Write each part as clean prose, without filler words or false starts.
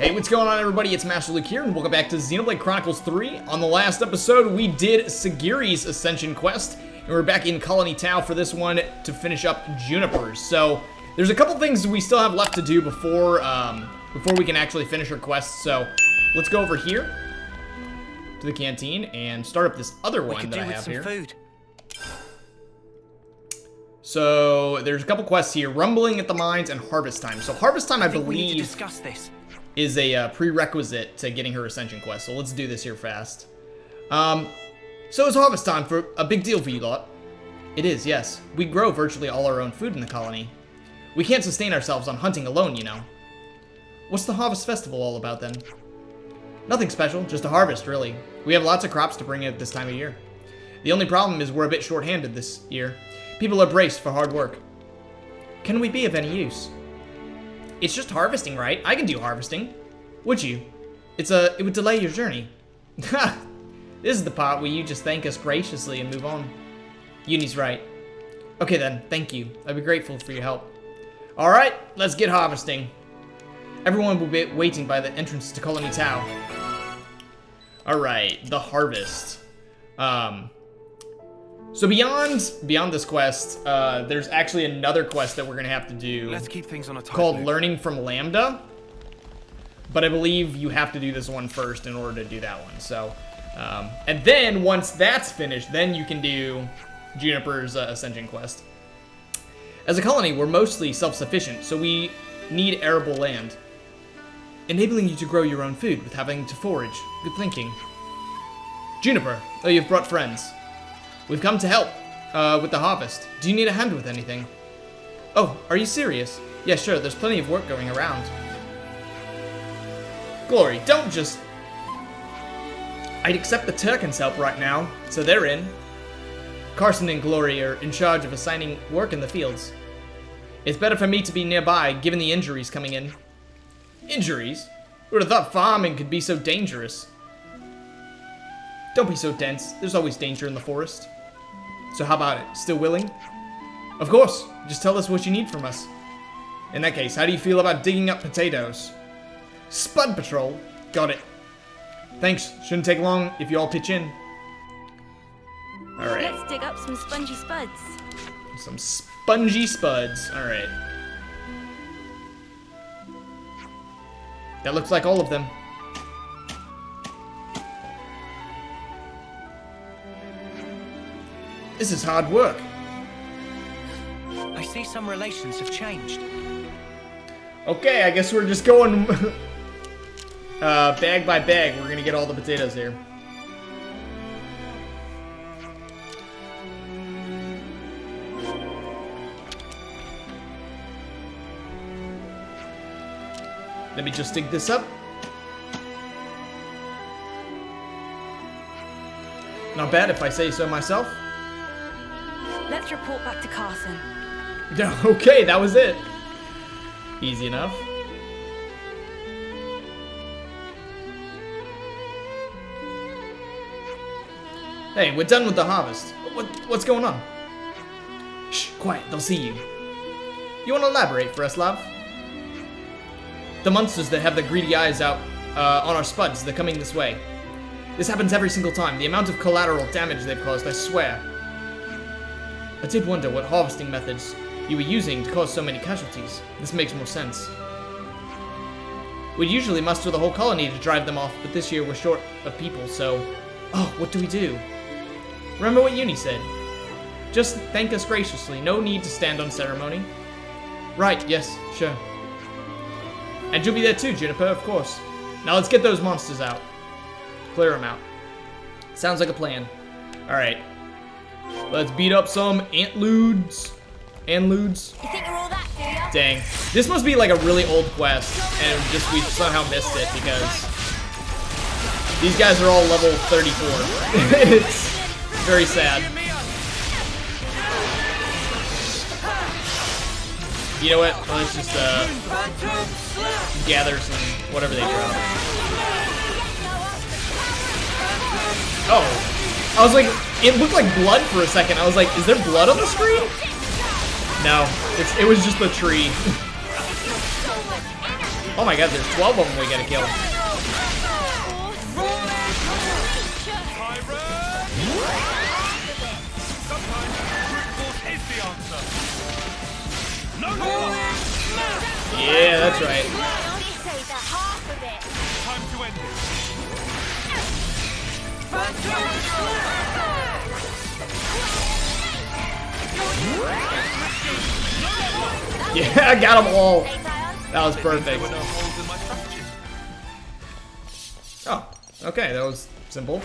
Hey, what's going on, everybody? It's Master Luke here, and welcome back to Xenoblade Chronicles 3. On the last episode, we did Sagiri's Ascension quest, and we're back in Colony Tau for this one to finish up Juniper's. So, there's a couple things we still have left to do before we can actually finish our quest. So, let's go over here to the canteen and start up this other one that I have here. Food. So, there's a couple quests here: Rumbling at the Mines and Harvest Time. So, Harvest Time, I believe, we need to discuss this. Is a prerequisite to getting her Ascension quest, so let's do this here fast. So it's harvest time, for a big deal for you lot. It is, yes. We grow virtually all our own food in the colony. We can't sustain ourselves on hunting alone, you know. What's the Harvest Festival all about, then? Nothing special, just a harvest, really. We have lots of crops to bring in at this time of year. The only problem is we're a bit short-handed this year. People are braced for hard work. Can we be of any use? It's just harvesting, right? I can do harvesting. Would you? It would delay your journey. Ha! This is the part where you just thank us graciously and move on. Eunie's right. Okay then, thank you. I'd be grateful for your help. Alright, let's get harvesting. Everyone will be waiting by the entrance to Colony Tau. Alright, the harvest. So beyond this quest, there's actually another quest that we're gonna have to do. Let's keep things on a tight called note. Learning from Lambda. But I believe you have to do this one first in order to do that one. So, and then once that's finished, then you can do Juniper's Ascension quest. As a colony, we're mostly self-sufficient, so we need arable land, enabling you to grow your own food with having to forage. Good thinking. Juniper, oh, you've brought friends. We've come to help with the harvest. Do you need a hand with anything? Oh, are you serious? Yeah, sure, there's plenty of work going around. Glory, don't just... I'd accept the Turkins' help right now, so they're in. Carson and Glory are in charge of assigning work in the fields. It's better for me to be nearby, given the injuries coming in. Injuries? Who would have thought farming could be so dangerous? Don't be so dense. There's always danger in the forest. So how about it? Still willing? Of course. Just tell us what you need from us. In that case, how do you feel about digging up potatoes? Spud Patrol. Got it. Thanks. Shouldn't take long if you all pitch in. Alright. Let's dig up some spongy spuds. Some spongy spuds. Alright. That looks like all of them. This is hard work. I see some relations have changed. Okay, I guess we're just going bag by bag. We're gonna get all the potatoes here. Let me just dig this up. Not bad if I say so myself. Let's report back to Carson. Okay, that was it. Easy enough. Hey, we're done with the harvest. What's going on? Shh, quiet, they'll see you. You want to elaborate for us, love? The monsters that have the greedy eyes out on our spuds, they're coming this way. This happens every single time. The amount of collateral damage they've caused, I swear. I did wonder what harvesting methods you were using to cause so many casualties. This makes more sense. We'd usually muster the whole colony to drive them off, but this year we're short of people, so... Oh, what do we do? Remember what Eunie said. Just thank us graciously, no need to stand on ceremony. Right, yes, sure. And you'll be there too, Juniper, of course. Now let's get those monsters out. Clear them out. Sounds like a plan. Alright. Let's beat up some antludes. Antludes. You think you're all that, do ya? Dang. This must be like a really old quest, and just we somehow missed it because these guys are all level 34. It's very sad. You know what? Let's just gather some whatever they drop. Oh. I was like, it looked like blood for a second. I was like, is there blood on the screen? No, it was just the tree. Oh my god, there's 12 of them we gotta kill. Sometimes brute force is the answer. No longer. Yeah, that's right. Time to end Yeah, I got them all. That was perfect. There were no holes in my strategy. Oh, okay, that was simple.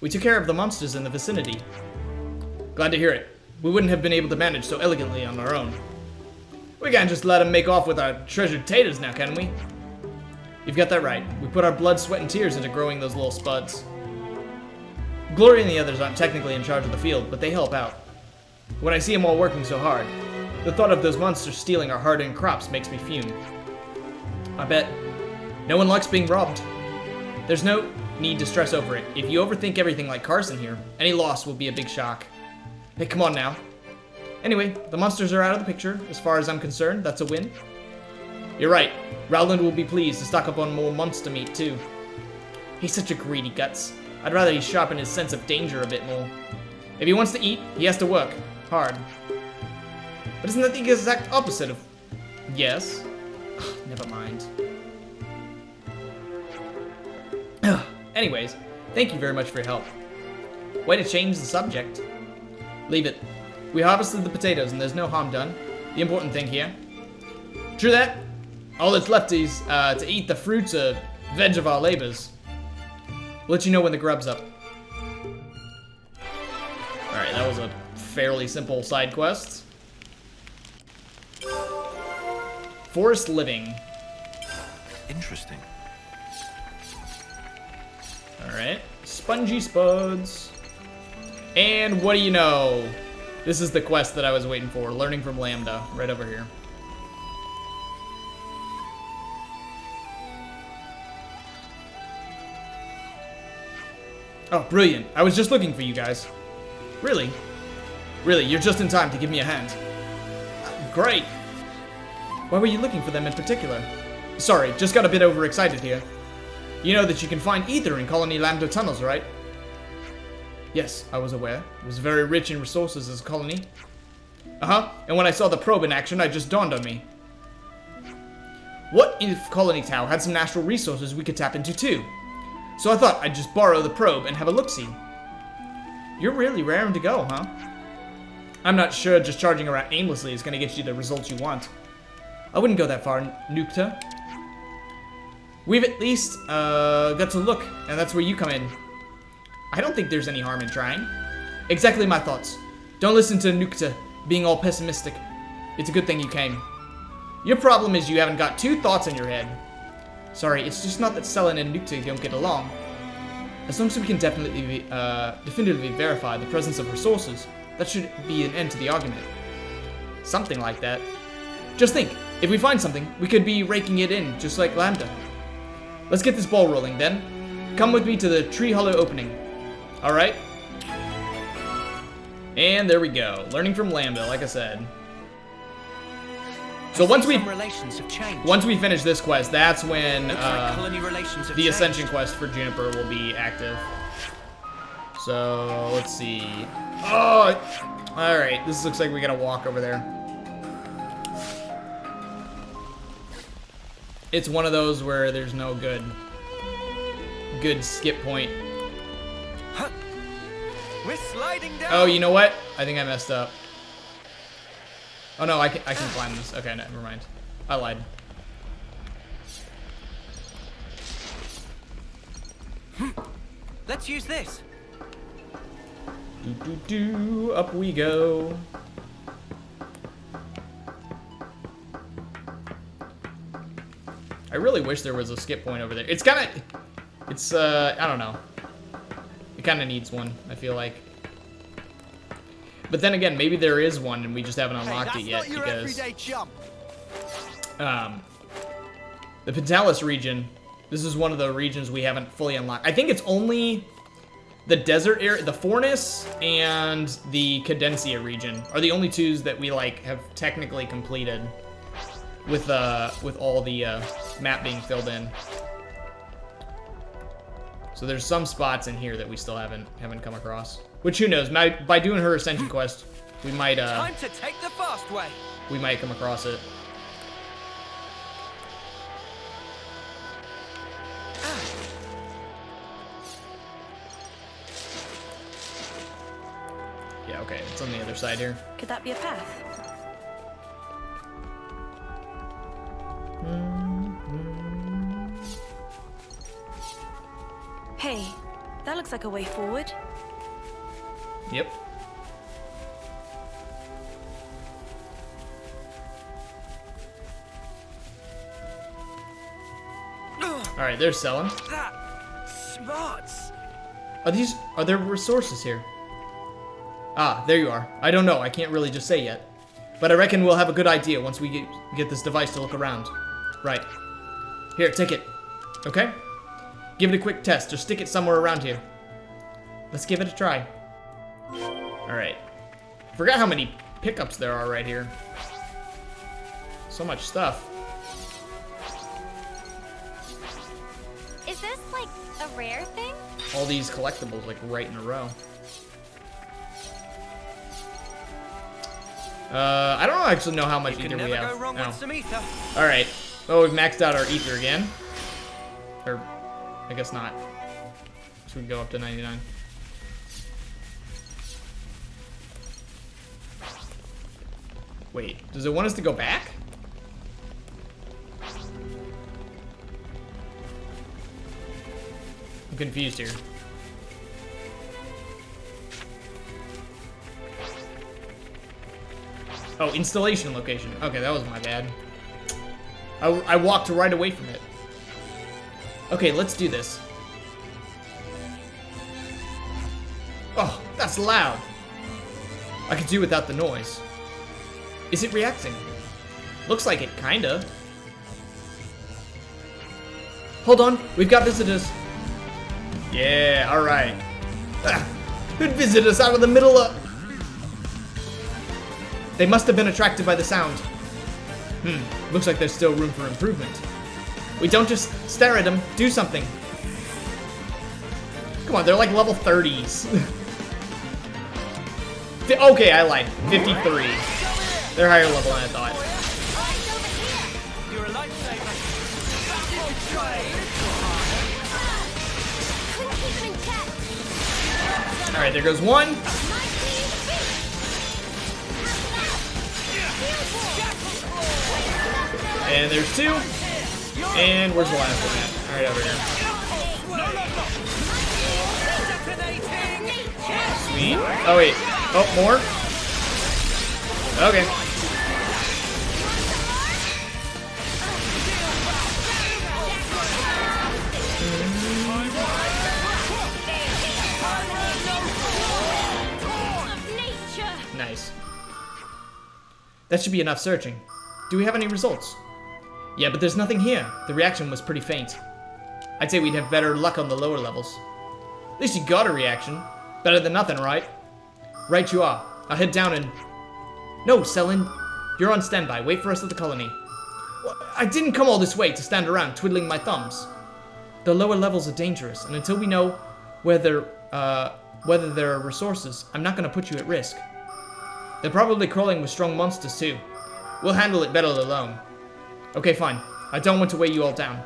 We took care of the monsters in the vicinity. Glad to hear it. We wouldn't have been able to manage so elegantly on our own. We can't just let them make off with our treasured taters now, can we? You've got that right. We put our blood, sweat, and tears into growing those little spuds. Glory and the others aren't technically in charge of the field, but they help out. When I see them all working so hard, the thought of those monsters stealing our hard-earned crops makes me fume. I bet no one likes being robbed. There's no need to stress over it. If you overthink everything like Carson here, any loss will be a big shock. Hey, come on now. Anyway, the monsters are out of the picture. As far as I'm concerned, that's a win. You're right. Rowland will be pleased to stock up on more monster meat, too. He's such a greedy guts. I'd rather he sharpen his sense of danger a bit more. If he wants to eat, he has to work. Hard. But isn't that the exact opposite of... Yes? Never mind. Anyways, thank you very much for your help. Way to change the subject. Leave it. We harvested the potatoes and there's no harm done. The important thing here. True that. All that's left is to eat the fruits of veg of our labors. We'll let you know when the grub's up. Alright, that was a fairly simple side quest. Forest living. Interesting. Alright. Spongy spuds. And what do you know? This is the quest that I was waiting for. Learning from Lambda. Right over here. Oh, brilliant. I was just looking for you guys. Really? Really, you're just in time to give me a hand. Great. Why were you looking for them in particular? Sorry, just got a bit overexcited here. You know that you can find ether in Colony Lambda tunnels, right? Yes, I was aware. It was very rich in resources as a colony. Uh-huh, and when I saw the probe in action, it just dawned on me. What if Colony Tau had some natural resources we could tap into too? So I thought I'd just borrow the probe and have a look-see. You're really raring to go, huh? I'm not sure just charging around aimlessly is going to get you the results you want. I wouldn't go that far, Nukta. We've at least got to look, and that's where you come in. I don't think there's any harm in trying. Exactly my thoughts. Don't listen to Nukta being all pessimistic. It's a good thing you came. Your problem is you haven't got two thoughts in your head. Sorry, it's just not that Selen and Nukta don't get along. As long as we can definitively verify the presence of resources, that should be an end to the argument. Something like that. Just think, if we find something, we could be raking it in, just like Lambda. Let's get this ball rolling, then. Come with me to the Tree Hollow opening. Alright? And there we go. Learning from Lambda, like I said. So once we finish this quest, that's when the Ascension quest for Juniper will be active. So let's see. Oh, all right. This looks like we gotta walk over there. It's one of those where there's no good skip point. We're sliding down. Oh, you know what? I think I messed up. Oh no, I can climb this. Okay, never mind. I lied. Let's use this. Up we go. I really wish there was a skip point over there. It's I don't know. It kind of needs one, I feel like. But then again, maybe there is one and we just haven't unlocked it yet because the Pentalis region, this is one of the regions we haven't fully unlocked. I think it's only The desert area, the Fornus and the Cadencia region are the only twos that we like have technically completed with all the map being filled in. So there's some spots in here that we still haven't come across. Which, who knows? By doing her Ascension quest, we might Time to take the fast way. we might come across it. Yeah, okay, it's on the other side here. Could that be a path? Hey, that looks like a way forward. Yep. Alright, they're selling. That smarts. Are there resources here? Ah, there you are. I don't know, I can't really just say yet. But I reckon we'll have a good idea once we get this device to look around. Right. Here, take it. Okay? Give it a quick test, just stick it somewhere around here. Let's give it a try. Alright. Forgot how many pickups there are right here. So much stuff. Is this like a rare thing? All these collectibles like right in a row. I don't actually know how much You ether can we never have. go wrong No. with some ether. Alright. Oh, we've maxed out our ether again. Or, I guess not. So we can go up to 99. Wait, does it want us to go back? I'm confused here. Oh, installation location. Okay, that was my bad. I walked right away from it. Okay, let's do this. Oh, that's loud. I could do without the noise. Is it reacting? Looks like it, kinda. Hold on, we've got visitors. Yeah, alright. Who'd visit us out of the middle of... They must have been attracted by the sound. Looks like there's still room for improvement. We don't just stare at them, do something. Come on, they're like level 30s. Okay, I lied. 53. They're higher level than I thought. You're a lifesaver. Alright, there goes one. And there's two. And where's the last one at? Alright, over here. Sweet. Oh, wait. Oh, more? Okay. Nice. That should be enough searching. Do we have any results? Yeah, but there's nothing here. The reaction was pretty faint. I'd say we'd have better luck on the lower levels. At least you got a reaction. Better than nothing, right? Right you are. I'll head down and... No, Selin. You're on standby. Wait for us at the colony. Well, I didn't come all this way to stand around twiddling my thumbs. The lower levels are dangerous, and until we know whether there are resources, I'm not going to put you at risk. They're probably crawling with strong monsters, too. We'll handle it better alone. Okay, fine. I don't want to weigh you all down.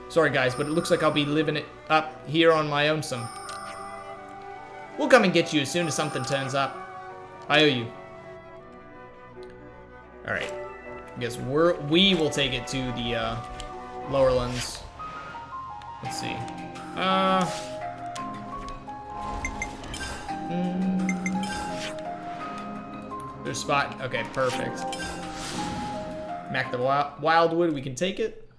Sorry, guys, but it looks like I'll be living it up here on my own some. We'll come and get you as soon as something turns up. I owe you. Alright. I guess we will take it to the lower lens. Let's see. There's a spot. Okay, perfect. Mac the wildwood, we can take it.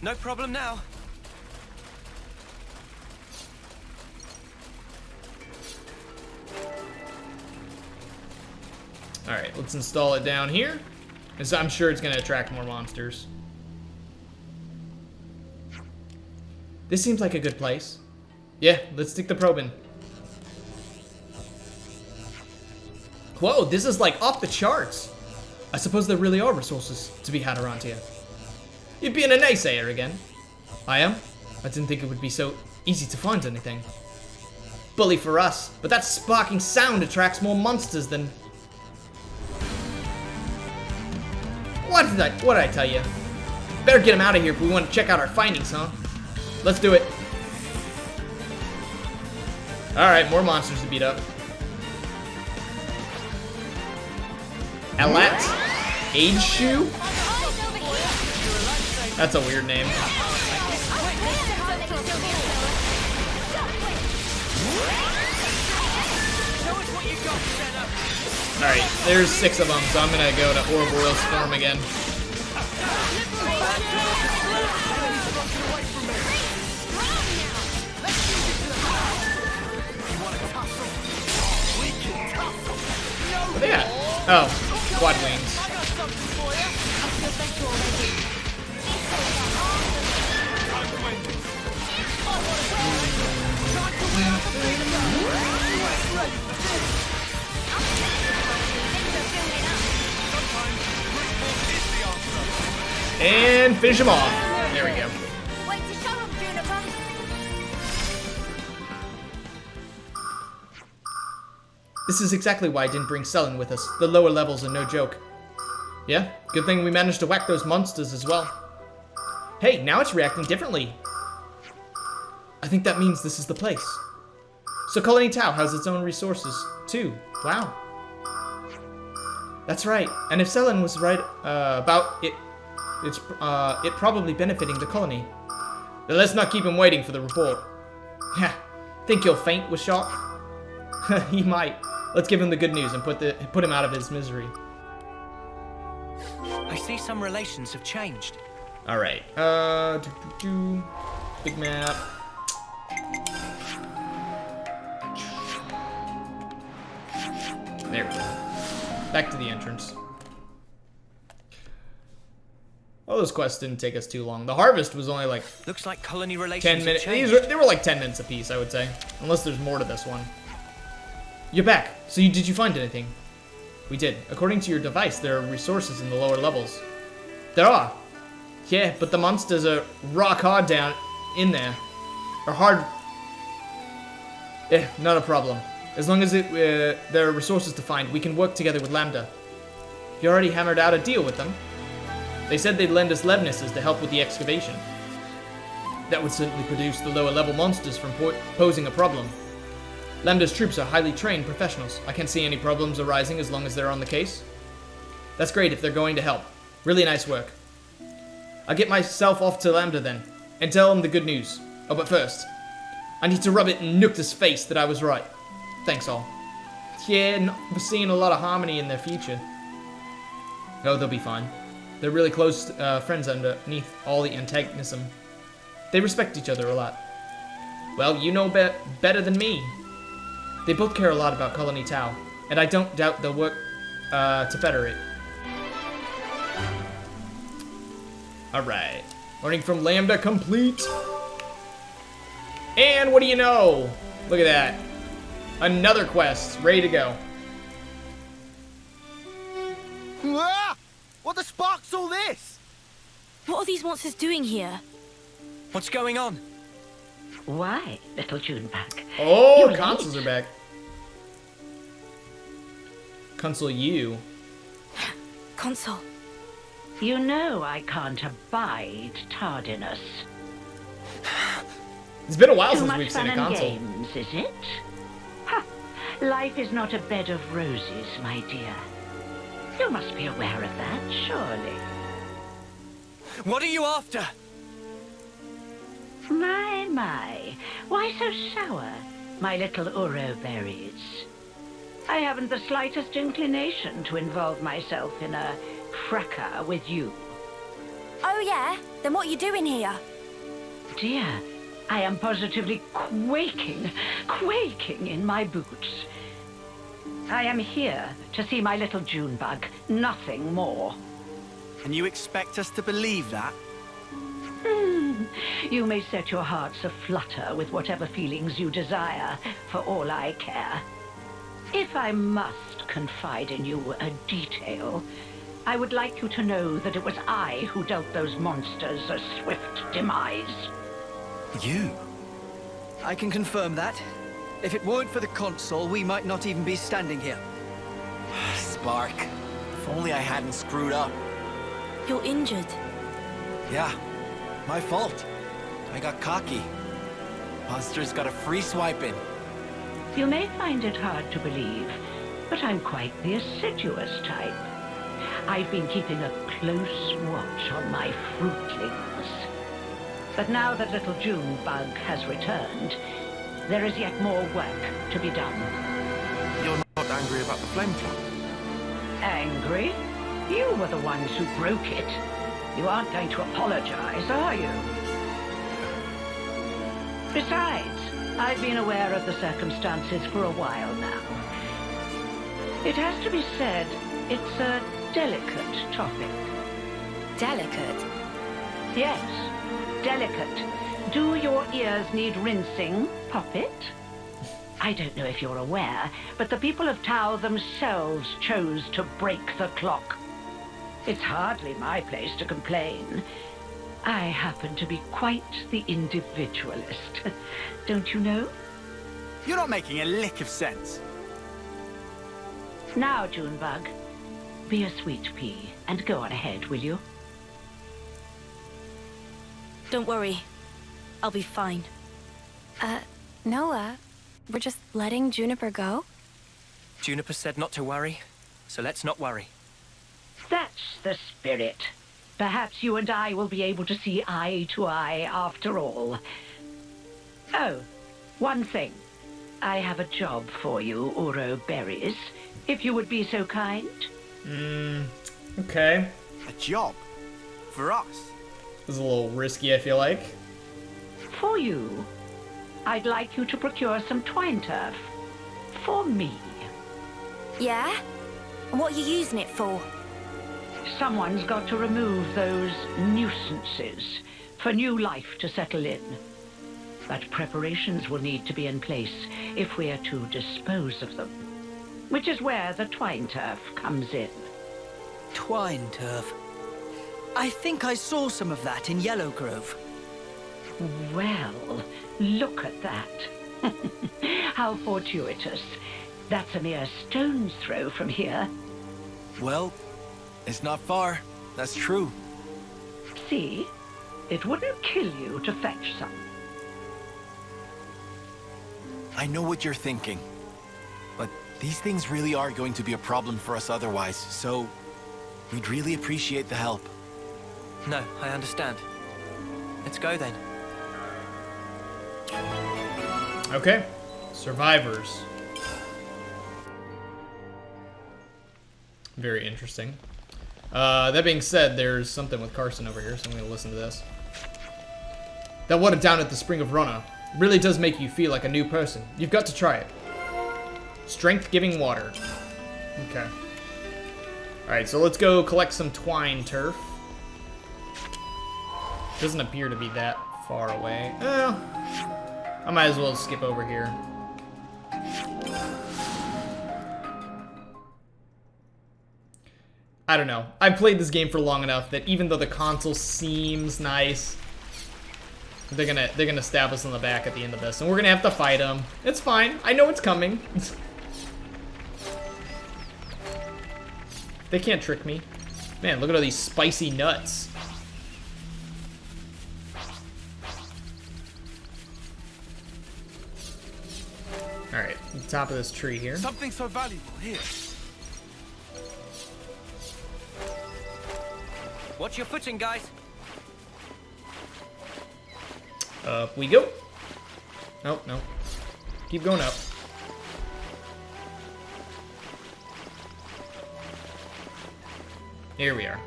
No problem now. Alright, let's install it down here. I'm sure it's going to attract more monsters. This seems like a good place. Yeah, let's stick the probe in. Whoa, this is like off the charts. I suppose there really are resources to be had around here. You're being a naysayer again. I am? I didn't think it would be so easy to find anything. Bully for us, but that sparking sound attracts more monsters than... What did I tell you? Better get him out of here if we want to check out our findings, huh? Let's do it. Alright, more monsters to beat up. Alat? Age Shoe? That's a weird name. Alright, there's 6 of them, so I'm gonna go to Ouroboros form again. What are they at? Oh, quad wings. And finish him off. There we go. Wait to show him, Juniper. This is exactly why I didn't bring Selen with us. The lower levels are no joke. Yeah, good thing we managed to whack those monsters as well. Hey, now it's reacting differently. I think that means this is the place. So Colony Tau has its own resources, too. Wow. That's right. And if Selen was right about it, it's probably benefiting the colony. Then let's not keep him waiting for the report. Yeah, think he'll faint with shock? He might. Let's give him the good news and put him out of his misery. I see some relations have changed. All right. Big map. There we go. Back to the entrance. Oh, those quests didn't take us too long. The harvest was only like Looks like colony relations 10 minutes. have changed. They were like 10 minutes apiece, I would say. Unless there's more to this one. You're back. So did you find anything? We did. According to your device, there are resources in the lower levels. There are. Yeah, but the monsters are rock hard down in there. Or hard. Not a problem. As long as there are resources to find, we can work together with Lambda. You already hammered out a deal with them. They said they'd lend us Levnesses to help with the excavation. That would certainly produce the lower level monsters from posing a problem. Lambda's troops are highly trained professionals. I can't see any problems arising as long as they're on the case. That's great if they're going to help. Really nice work. I'll get myself off to Lambda then, and tell him the good news. Oh, but first, I need to rub it in Nukta's face that I was right. Thanks all. Yeah, we're seeing a lot of harmony in their future. Oh, they'll be fine. They're really close friends underneath all the antagonism. They respect each other a lot. Well, you know better than me. They both care a lot about Colony Tau, and I don't doubt they'll work to better it. Alright. Learning from Lambda complete. And what do you know? Look at that. Another quest, ready to go. Ah! What the spark's all this? What are these monsters doing here? What's going on? Why, little Juniper? Oh, You're consoles late. are back. Console U. Console. You know I can't abide tardiness. It's been a while Too since much we've fun seen a and console. games, is it? Ha! Life is not a bed of roses, my dear. You must be aware of that, surely. What are you after? My. Why so sour, my little Uro berries? I haven't the slightest inclination to involve myself in a fracas with you. Oh yeah? Then what are you doing here? Dear, I am positively quaking in my boots. I am here to see my little Junebug, nothing more. And you expect us to believe that? You may set your hearts aflutter with whatever feelings you desire, for all I care. If I must confide in you a detail, I would like you to know that it was I who dealt those monsters a swift demise. You? I can confirm that. If it weren't for the console, we might not even be standing here. Spark. If only I hadn't screwed up. You're injured. Yeah, my fault. I got cocky. Monsters got a free swipe in. You may find it hard to believe, but I'm quite the assiduous type. I've been keeping a close watch on my fruitlings. But now that little June bug has returned, there is yet more work to be done. You're not angry about the flame clock? Angry? You were the ones who broke it. You aren't going to apologize, are you? Besides, I've been aware of the circumstances for a while now. It has to be said, it's a delicate topic. Delicate? Yes, delicate. Do your ears need rinsing, Poppet? I don't know if you're aware, but the people of Tau themselves chose to break the clock. It's hardly my place to complain. I happen to be quite the individualist. Don't you know? You're not making a lick of sense. Now, Junebug, be a sweet pea and go on ahead, will you? Don't worry. I'll be fine. Noah, we're just letting Juniper go? Juniper said not to worry, so let's not worry. That's the spirit. Perhaps you and I will be able to see eye to eye after all. Oh, one thing. I have a job for you, Uro Berries, if you would be so kind. Okay. A job? For us? This is a little risky, I feel like. For you, I'd like you to procure some twine turf. For me. Yeah? And what are you using it for? Someone's got to remove those nuisances for new life to settle in. But preparations will need to be in place if we are to dispose of them. Which is where the twine turf comes in. Twine turf. I think I saw some of that in Yellow Grove. Well, look at that. How fortuitous. That's a mere stone's throw from here. Well, it's not far. That's true. See? It wouldn't kill you to fetch some. I know what you're thinking. But these things really are going to be a problem for us otherwise, so we'd really appreciate the help. No, I understand. Let's go then. Okay. Survivors. Very interesting. That being said, there's something with Carson over here, so I'm gonna listen to this. That water down at the Spring of Rana really does make you feel like a new person. You've got to try it. Strength-giving water. Okay. Alright, so let's go collect some twine turf. Doesn't appear to be that far away. Well, I might as well skip over here. I don't know. I've played this game for long enough that even though the console seems nice, they're gonna stab us in the back at the end of this, and we're gonna have to fight them. It's fine. I know it's coming. They can't trick me. Man, look at all these spicy nuts. Alright, the top of this tree here. Something so valuable here. Watch your footing, guys. Up we go. Nope, nope. Keep going up. Here we are.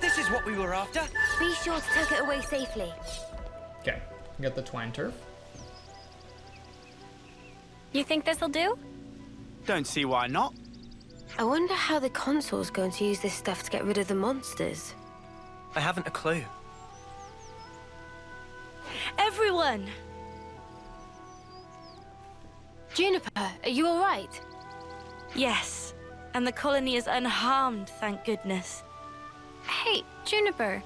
This is what we were after. Be sure to tuck it away safely. Okay, we got the twine turf. You think this'll do? Don't see why not. I wonder how the console's going to use this stuff to get rid of the monsters. I haven't a clue. everyone! Juniper, are you alright? Yes, and the colony is unharmed, thank goodness. Hey, Juniper.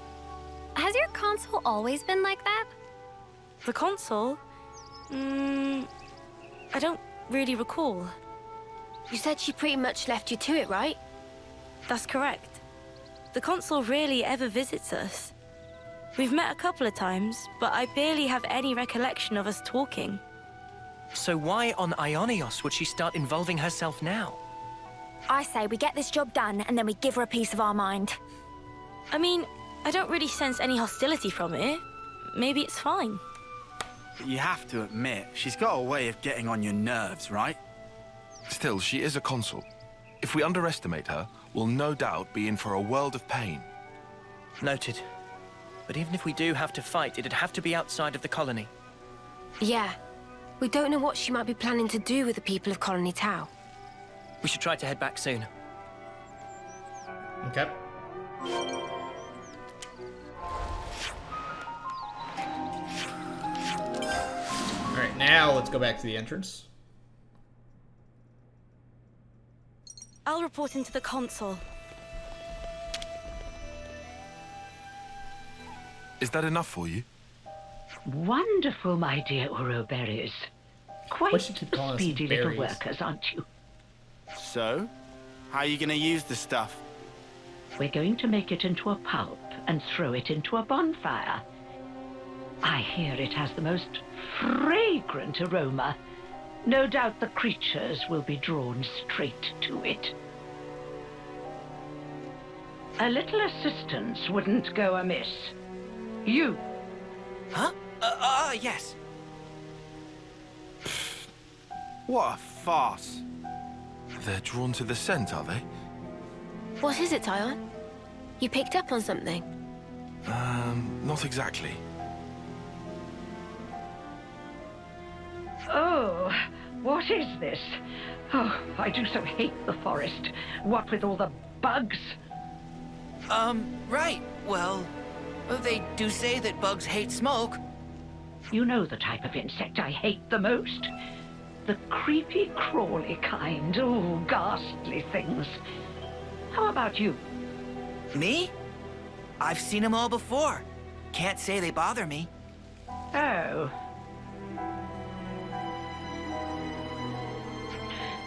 Has your console always been like that? The console? I don't really recall. You said she pretty much left you to it, right? That's correct. The console rarely ever visits us. We've met a couple of times, but I barely have any recollection of us talking. So why on Aionios would she start involving herself now? I say we get this job done, and then we give her a piece of our mind. I mean, I don't really sense any hostility from it. Maybe it's fine. But you have to admit, she's got a way of getting on your nerves, right? Still, she is a consul. If we underestimate her, we'll no doubt be in for a world of pain. Noted. But even if we do have to fight, it'd have to be outside of the colony. Yeah. We don't know what she might be planning to do with the people of Colony Tau. We should try to head back soon. Okay. Alright, now let's go back to the entrance. I'll report into the console. Is that enough for you? Wonderful, my dear Uroberries. Quite Why does she keep calling us speedy little berries? workers, aren't you? So, how are you gonna use the stuff? We're going to make it into a pulp and throw it into a bonfire. I hear it has the most fragrant aroma. No doubt the creatures will be drawn straight to it. A little assistance wouldn't go amiss. You. Huh? Yes. What a farce. They're drawn to the scent, are they? What is it, Taion? You picked up on something? Not exactly. Oh, what is this? Oh, I do so hate the forest. What with all the bugs? Right. Well, they do say that bugs hate smoke. You know the type of insect I hate the most. The creepy, crawly kind. Oh, ghastly things. How about you? Me? I've seen them all before. Can't say they bother me. Oh.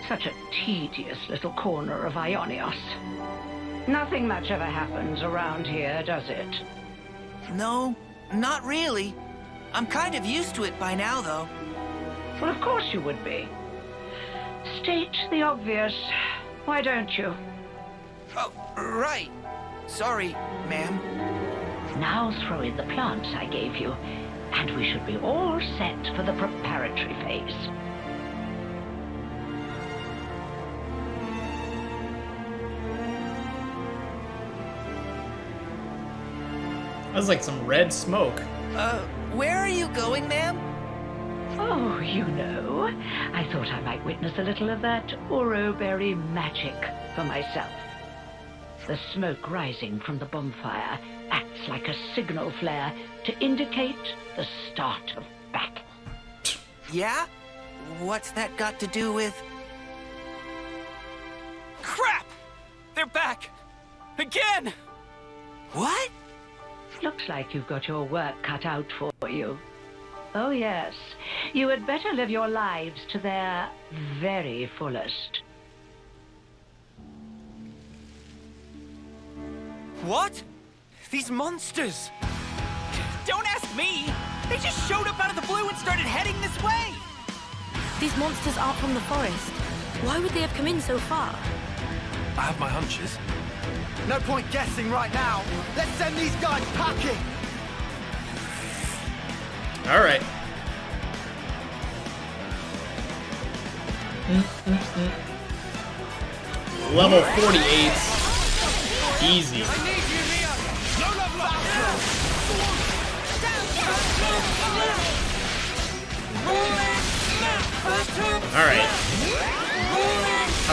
Such a tedious little corner of Aionios. Nothing much ever happens around here, does it? No, not really. I'm kind of used to it by now, though. Well, of course you would be. State the obvious. Why don't you? Oh, right. Sorry, ma'am. Now throw in the plants I gave you, and we should be all set for the preparatory phase. That was like some red smoke. Where are you going, ma'am? Oh, you know, I thought I might witness a little of that Uroberry magic for myself. The smoke rising from the bonfire acts like a signal flare to indicate the start of battle. Yeah? What's that got to do with... Crap! They're back! Again! What? Looks like you've got your work cut out for you. Oh yes, you had better live your lives to their very fullest. What? These monsters! Don't ask me! They just showed up out of the blue and started heading this way! These monsters aren't from the forest. Why would they have come in so far? I have my hunches. No point guessing right now. Let's send these guys packing. All right. Level 48. Easy. All right.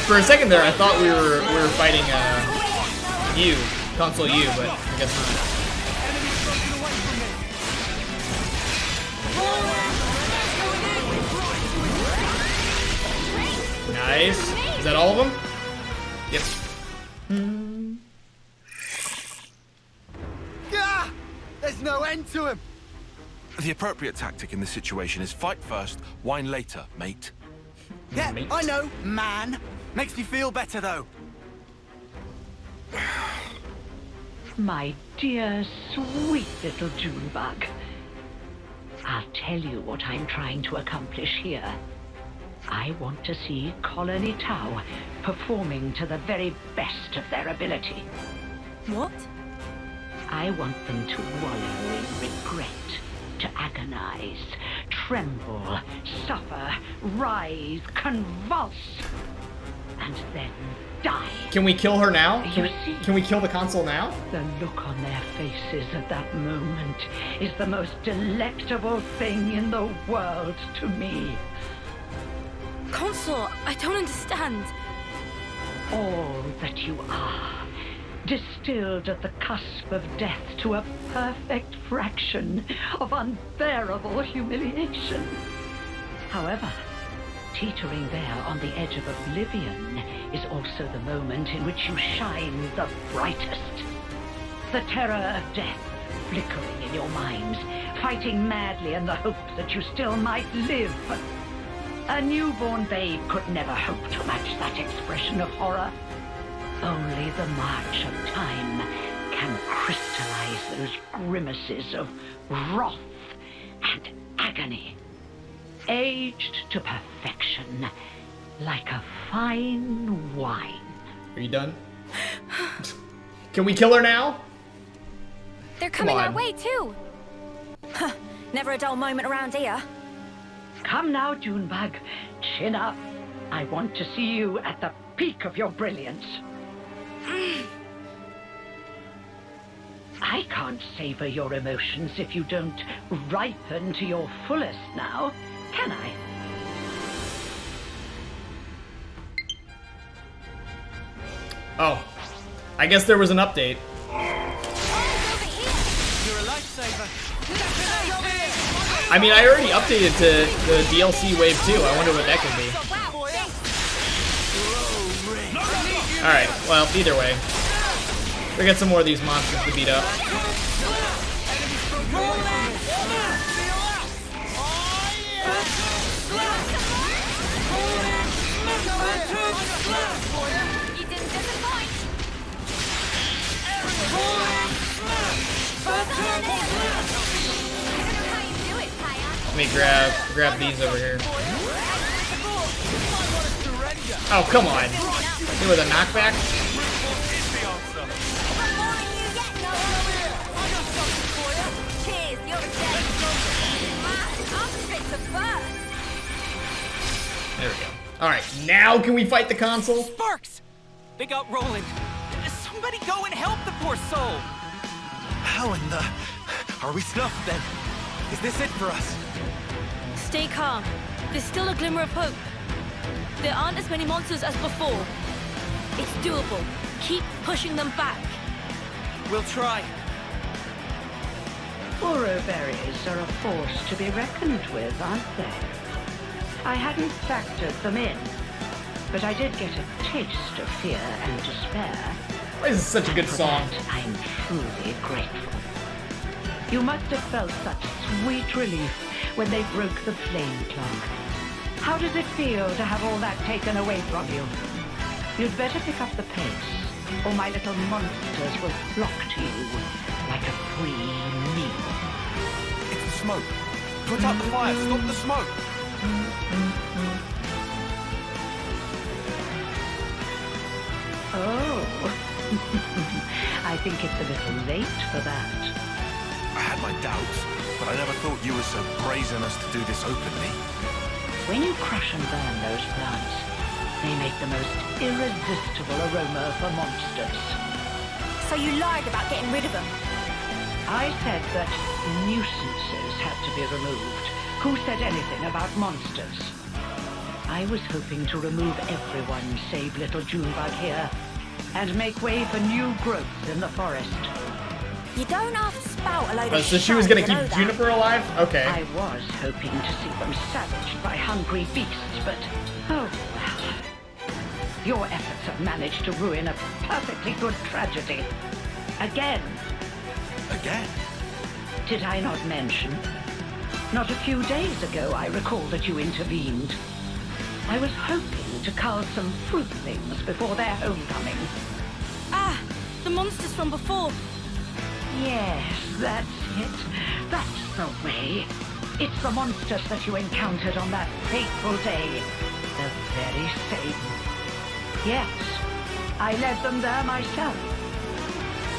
For a second there, I thought we were fighting you, console you, but I guess not. that all of them? Yep. Ah! There's no end to him! The appropriate tactic in this situation is fight first, whine later, mate. Yeah, Mate. I know, man. Makes me feel better, though. My dear, sweet little Junebug. I'll tell you what I'm trying to accomplish here. I want to see Colony Tau performing to the very best of their ability. What? I want them to wallow in regret, to agonize, tremble, suffer, rise, convulse, and then die. Can we kill her now? You see? Can we kill the console now? The look on their faces at that moment is the most delectable thing in the world to me. Consort, I don't understand. All that you are, distilled at the cusp of death to a perfect fraction of unbearable humiliation. However, teetering there on the edge of oblivion is also the moment in which you shine the brightest. The terror of death flickering in your minds, fighting madly in the hope that you still might live. A newborn babe could never hope to match that expression of horror. Only the march of time can crystallize those grimaces of wrath and agony, aged to perfection like a fine wine. Are you done? Can we kill her now? They're coming our on. way, too. Never a dull moment around here. Come now, Junebug. Chin up. I want to see you at the peak of your brilliance. I can't savor your emotions if you don't ripen to your fullest now, can I? Oh. I guess there was an update. You're a lifesaver. I mean, I already updated to the DLC Wave 2. I wonder what that could be. Alright, well, either way. We got some more of these monsters to beat up. You didn't disappoint. How you do it, Taion? Let me grab these over here. Oh, come on. You with a knockback? Cheers, you're a dead. I'll spit the first. There we go. Alright, now can we fight the console? Sparks! They got Roland. Somebody go and help the poor soul. How in the... Are we snuffed then? Is this it for us? Stay calm. There's still a glimmer of hope. There aren't as many monsters as before. It's doable. Keep pushing them back. We'll try. Oroberries are a force to be reckoned with, aren't they? I hadn't factored them in, but I did get a taste of fear and despair. Why is this such a good For song? that, I'm truly grateful. You must have felt such sweet relief when they broke the flame clock. How does it feel to have all that taken away from you? You'd better pick up the pace, or my little monsters will flock to you like a free meal. It's the smoke. Put out the fire. Stop the smoke. Oh, I think it's a little late for that. I had my doubts, but I never thought you were so brazen as to do this openly. When you crush and burn those plants, they make the most irresistible aroma for monsters. So you lied about getting rid of them? I said that nuisances had to be removed. Who said anything about monsters? I was hoping to remove everyone save little Junebug here, and make way for new growth in the forest. You don't have to spout a load Oh, of so she was gonna shite, you know keep that. Juniper alive? Okay. I was hoping to see them savaged by hungry beasts, but oh well. Your efforts have managed to ruin a perfectly good tragedy. Again. Again? Did I not mention? Not a few days ago, I recall that you intervened. I was hoping to cull some fruitlings before their homecoming. Ah, the monsters from before. Yes, that's it. That's the way. It's the monsters that you encountered on that fateful day. The very same. Yes, I led them there myself.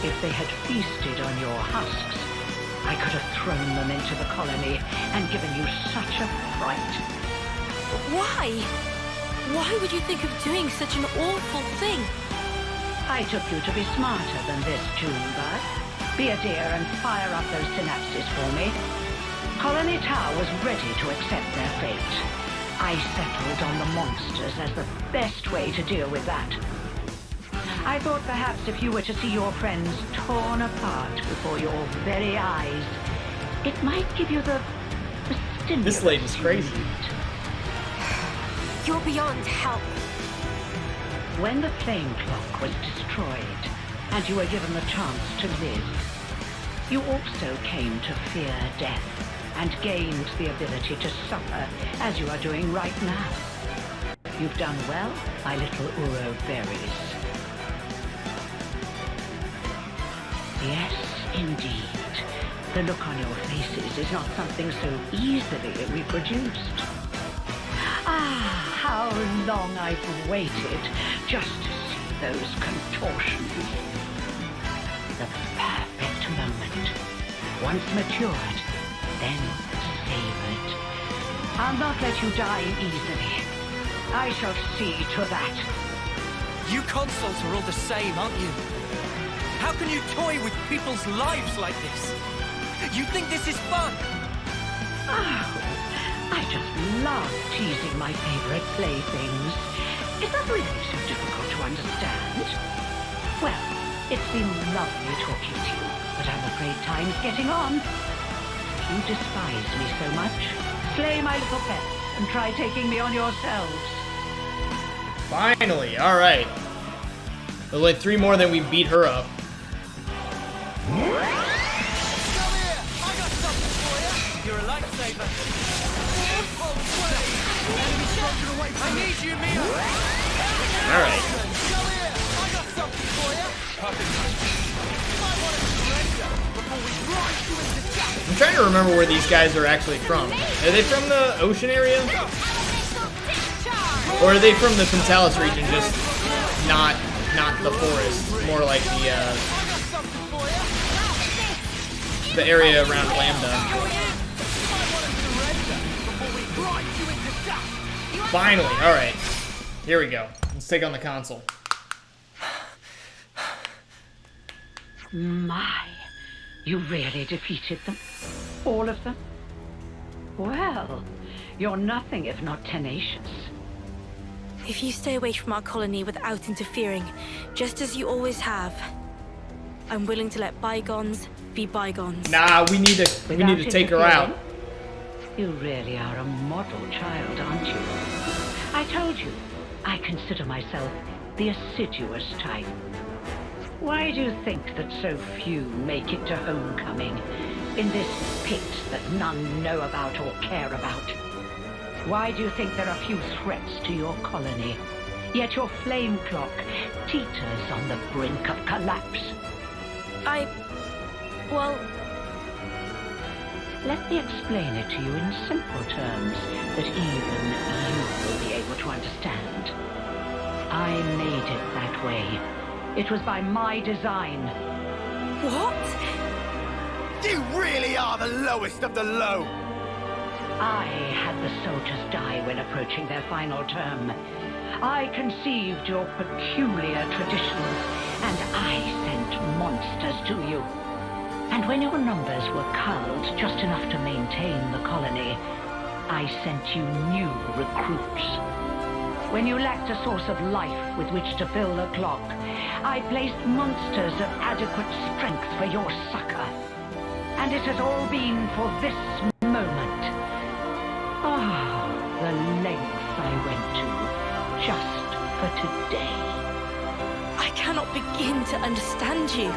If they had feasted on your husks, I could have thrown them into the colony and given you such a fright. Why? Why would you think of doing such an awful thing? I took you to be smarter than this, Junebug. Be a dear and fire up those synapses for me. Colony Tower was ready to accept their fate. I settled on the monsters as the best way to deal with that. I thought perhaps if you were to see your friends torn apart before your very eyes, it might give you the stimulus. This lady's crazy. You're beyond help. When the flame clock was destroyed, and you were given the chance to live, you also came to fear death, and gained the ability to suffer, as you are doing right now. You've done well, my little Uro berries. Yes, indeed. The look on your faces is not something so easily reproduced. Ah, how long I've waited just to see those contortions. The perfect moment. Once matured, then savored. I'll not let you die easily. I shall see to that. You consoles are all the same, aren't you? How can you toy with people's lives like this? You think this is fun? Oh, I just love teasing my favorite playthings. Is that really so difficult to understand? Well, it's been lovely talking to you, but I'm afraid time's getting on. If you despise me so much, slay my little pets and try taking me on yourselves. Finally, alright. There's like 3 more, then we beat her up. Come here! I got something for you! You're a lifesaver. I need you, Mia! Alright. Come here! I got something for you! Perfect. You might want to surrender before we grind you into dust! I'm trying to remember where these guys are actually from. Are they from the ocean area? Or are they from the Pentalis region, just not the forest? More like the area around Lambda. Finally, alright. Here we go. Let's take on the console. My, you really defeated them? All of them? Well, you're nothing if not tenacious. If you stay away from our colony without interfering, just as you always have, I'm willing to let bygones be bygones. Nah, we need to take her out. You really are a model child, aren't you? I told you, I consider myself the assiduous type. Why do you think that so few make it to homecoming in this pit that none know about or care about? Why do you think there are few threats to your colony, yet your flame clock teeters on the brink of collapse? Well... Let me explain it to you in simple terms that even you will be able to understand. I made it that way. It was by my design. What? You really are the lowest of the low! I had the soldiers die when approaching their final term. I conceived your peculiar traditions, and I sent monsters to you. And when your numbers were culled just enough to maintain the colony, I sent you new recruits. When you lacked a source of life with which to fill the clock, I placed monsters of adequate strength for your succor. And it has all been for this moment. Ah, the lengths I went to, just for today. I cannot begin to understand you.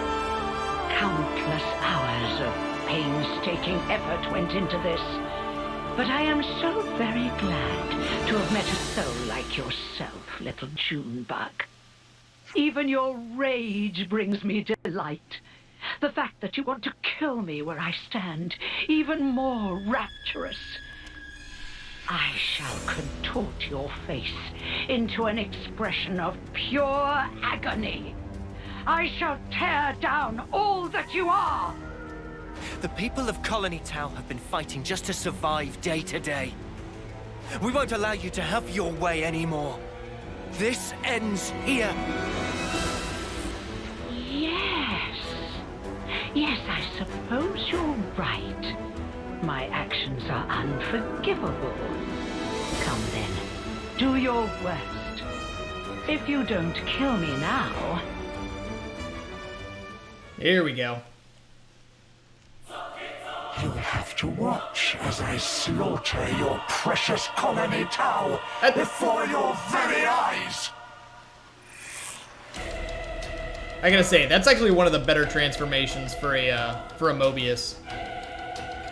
Countless hours of painstaking effort went into this. But I am so very glad to have met a soul like yourself, little Junebug. Even your rage brings me delight. The fact that you want to kill me where I stand, even more rapturous. I shall contort your face into an expression of pure agony. I shall tear down all that you are. The people of Colony Tau have been fighting just to survive day to day. We won't allow you to have your way anymore. This ends here. Yes. Yes, I suppose you're right. My actions are unforgivable. Come then, do your worst. If you don't kill me now... Here we go. You have to watch as I slaughter your precious Colony Tau before your very eyes. I gotta say, that's actually one of the better transformations for a Mobius.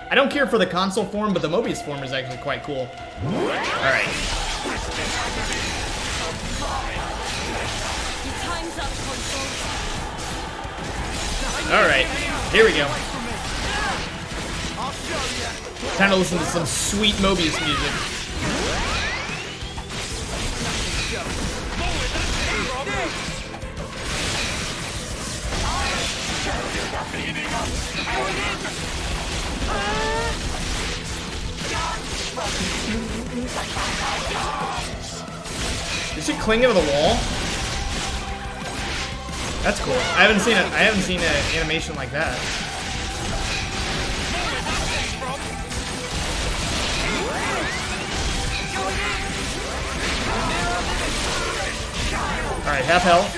I don't care for the console form, but the Mobius form is actually quite cool. Alright. Alright, here we go. Time to listen to some sweet Mobius music. Is she clinging to the wall? That's cool. I haven't seen an animation like that. Alright, half health.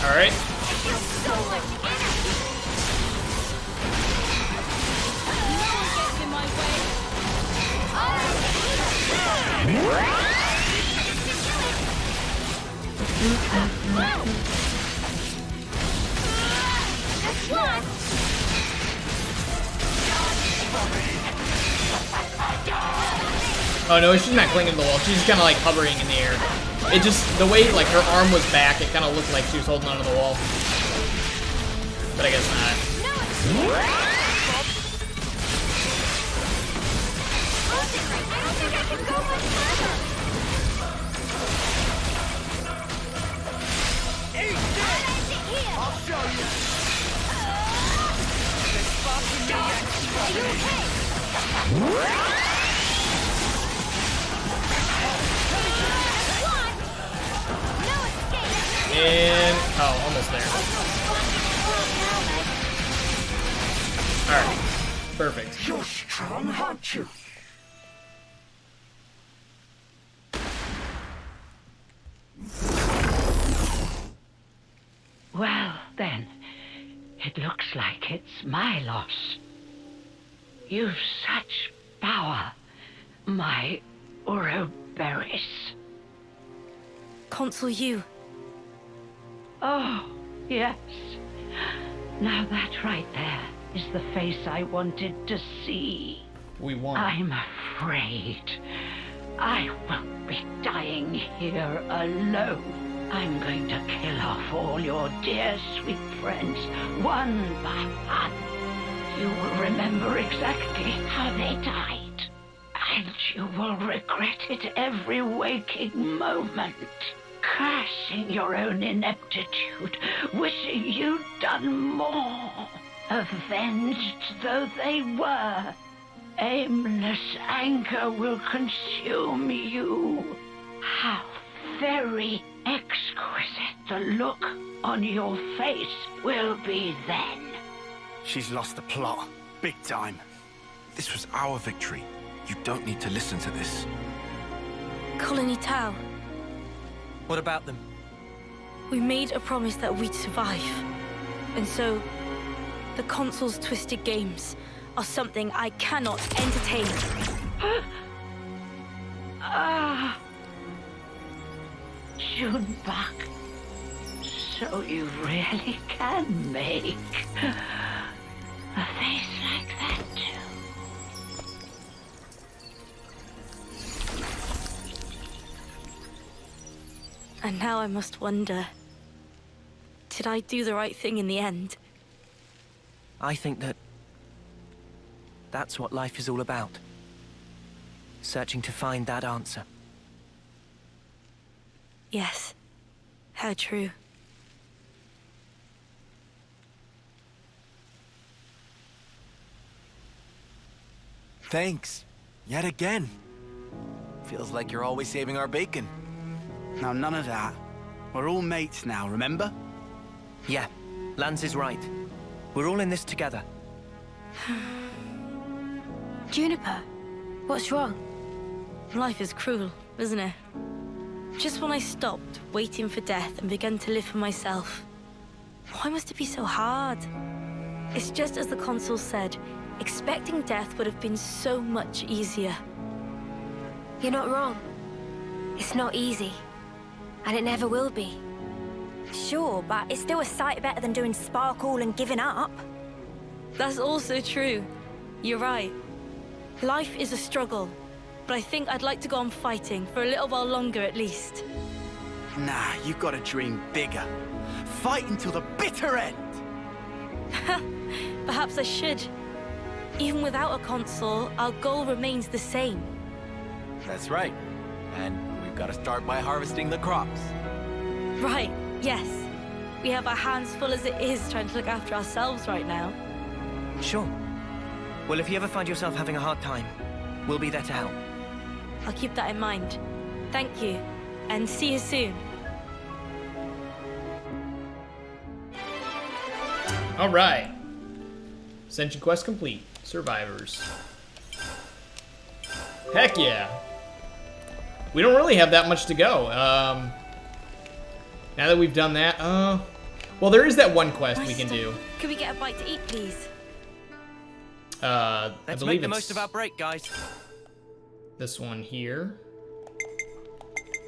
Alright. Oh no, she's not clinging to the wall. She's just kind of like hovering in the air. It just, the way like her arm was back, it kind of looked like she was holding onto the wall. But I guess not. I'll show you. And oh, almost there. Alright. Perfect. You're strong, aren't you? Well, then, it looks like it's my loss. You've such power, my Ouroboros. Consul you. Oh, yes. Now that right there is the face I wanted to see. We won. I'm afraid I won't be dying here alone. I'm going to kill off all your dear sweet friends, one by one. You will remember exactly how they died, and you will regret it every waking moment. Cursing your own ineptitude, wishing you'd done more. Avenged though they were, aimless anger will consume you. How very exquisite the look on your face will be then. She's lost the plot. Big time. This was our victory. You don't need to listen to this. Colony Tau. What about them? We made a promise that we'd survive. And so, the console's twisted games are something I cannot entertain. Juniper. So you really can make a face like that too. And now I must wonder, did I do the right thing in the end? I think that's what life is all about. Searching to find that answer. Yes, how true. Thanks. Yet again. Feels like you're always saving our bacon. Now, none of that. We're all mates now, remember? Yeah, Lanz is right. We're all in this together. Juniper, what's wrong? Life is cruel, isn't it? Just when I stopped waiting for death and began to live for myself. Why must it be so hard? It's just as the console said, expecting death would have been so much easier. You're not wrong. It's not easy. And it never will be. Sure, but it's still a sight better than doing sparkle and giving up. That's also true. You're right. Life is a struggle, but I think I'd like to go on fighting for a little while longer at least. Nah, you've got to dream bigger. Fight until the bitter end! Perhaps I should. Even without a console, our goal remains the same. That's right. And we've got to start by harvesting the crops. Right, yes. We have our hands full as it is trying to look after ourselves right now. Sure. Well, if you ever find yourself having a hard time, we'll be there to help. I'll keep that in mind. Thank you, and see you soon. All right. Ascension quest complete. Survivors. Heck yeah. We don't really have that much to go. Now that we've done that, well, there is that one quest we can do. Could we get a bite to eat, please? Let's make the most of our break, guys. This one here.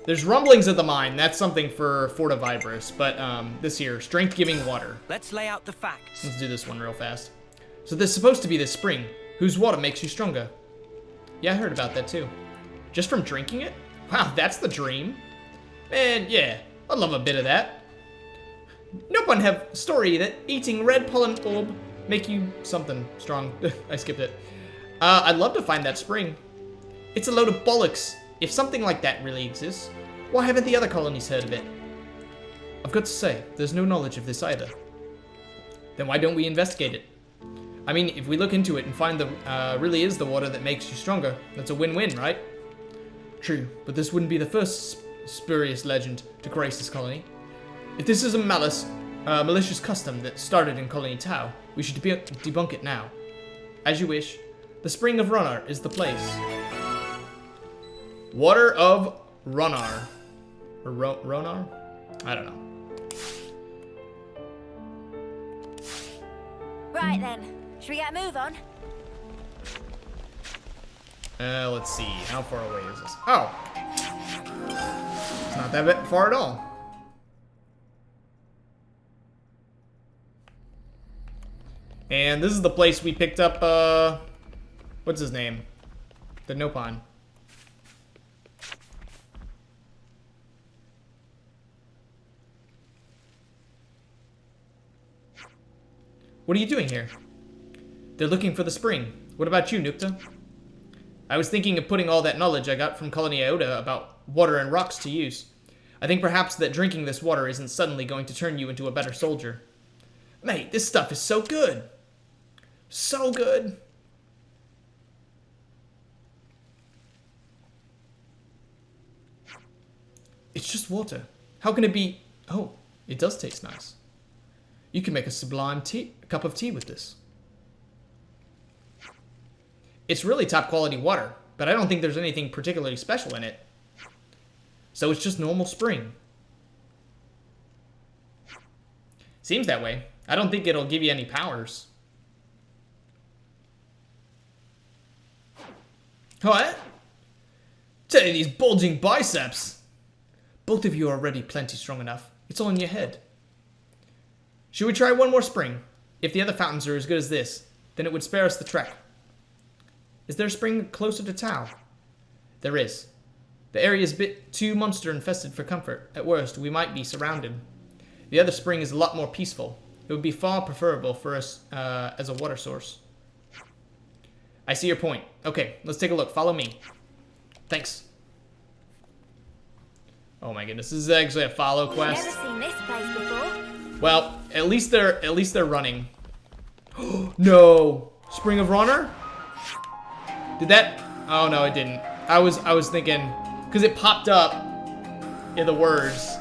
There's rumblings of the mine. That's something for Fortivibrus. But this here, strength-giving water. Let's lay out the facts. Let's do this one real fast. So this is supposed to be this spring, whose water makes you stronger. Yeah, I heard about that too. Just from drinking it? Wow, that's the dream. Man, yeah, I'd love a bit of that. No one have story that eating red pollen orb make you something strong. I skipped it. I'd love to find that spring. It's a load of bollocks. If something like that really exists, why haven't the other colonies heard of it? I've got to say, there's no knowledge of this either. Then why don't we investigate it? I mean, if we look into it and find the really is the water that makes you stronger, that's a win-win, right? True, but this wouldn't be the first spurious legend to grace this colony. If this is a malicious custom that started in Colony Tau, we should debunk it now. As you wish. The Spring of Ronar is the place. Water of Ronar. Or Ronar? I don't know. Right then. Should we get a move on? Let's see. How far away is this? Oh! It's not that bit far at all. And this is the place we picked up, what's his name? The Nopon. What are you doing here? They're looking for the spring. What about you, Nukta? I was thinking of putting all that knowledge I got from Colony Iota about water and rocks to use. I think perhaps that drinking this water isn't suddenly going to turn you into a better soldier. Mate, this stuff is so good. So good. It's just water. How can it be? Oh, it does taste nice. You can make a sublime cup of tea with this. It's really top quality water, but I don't think there's anything particularly special in it. So it's just normal spring. Seems that way. I don't think it'll give you any powers. What? Tell you these bulging biceps. Both of you are already plenty strong enough. It's all in your head. Should we try one more spring? If the other fountains are as good as this, then it would spare us the trek. Is there a spring closer to Tau? There is. The area is a bit too monster-infested for comfort. At worst, we might be surrounded. The other spring is a lot more peaceful. It would be far preferable for us as a water source. I see your point. Okay, let's take a look. Follow me. Thanks. Oh my goodness, this is actually a follow quest. Never seen this place before. Well, at least they're running. No, Spring of Runner? Did that? Oh no, it didn't. I was thinking because it popped up in the words.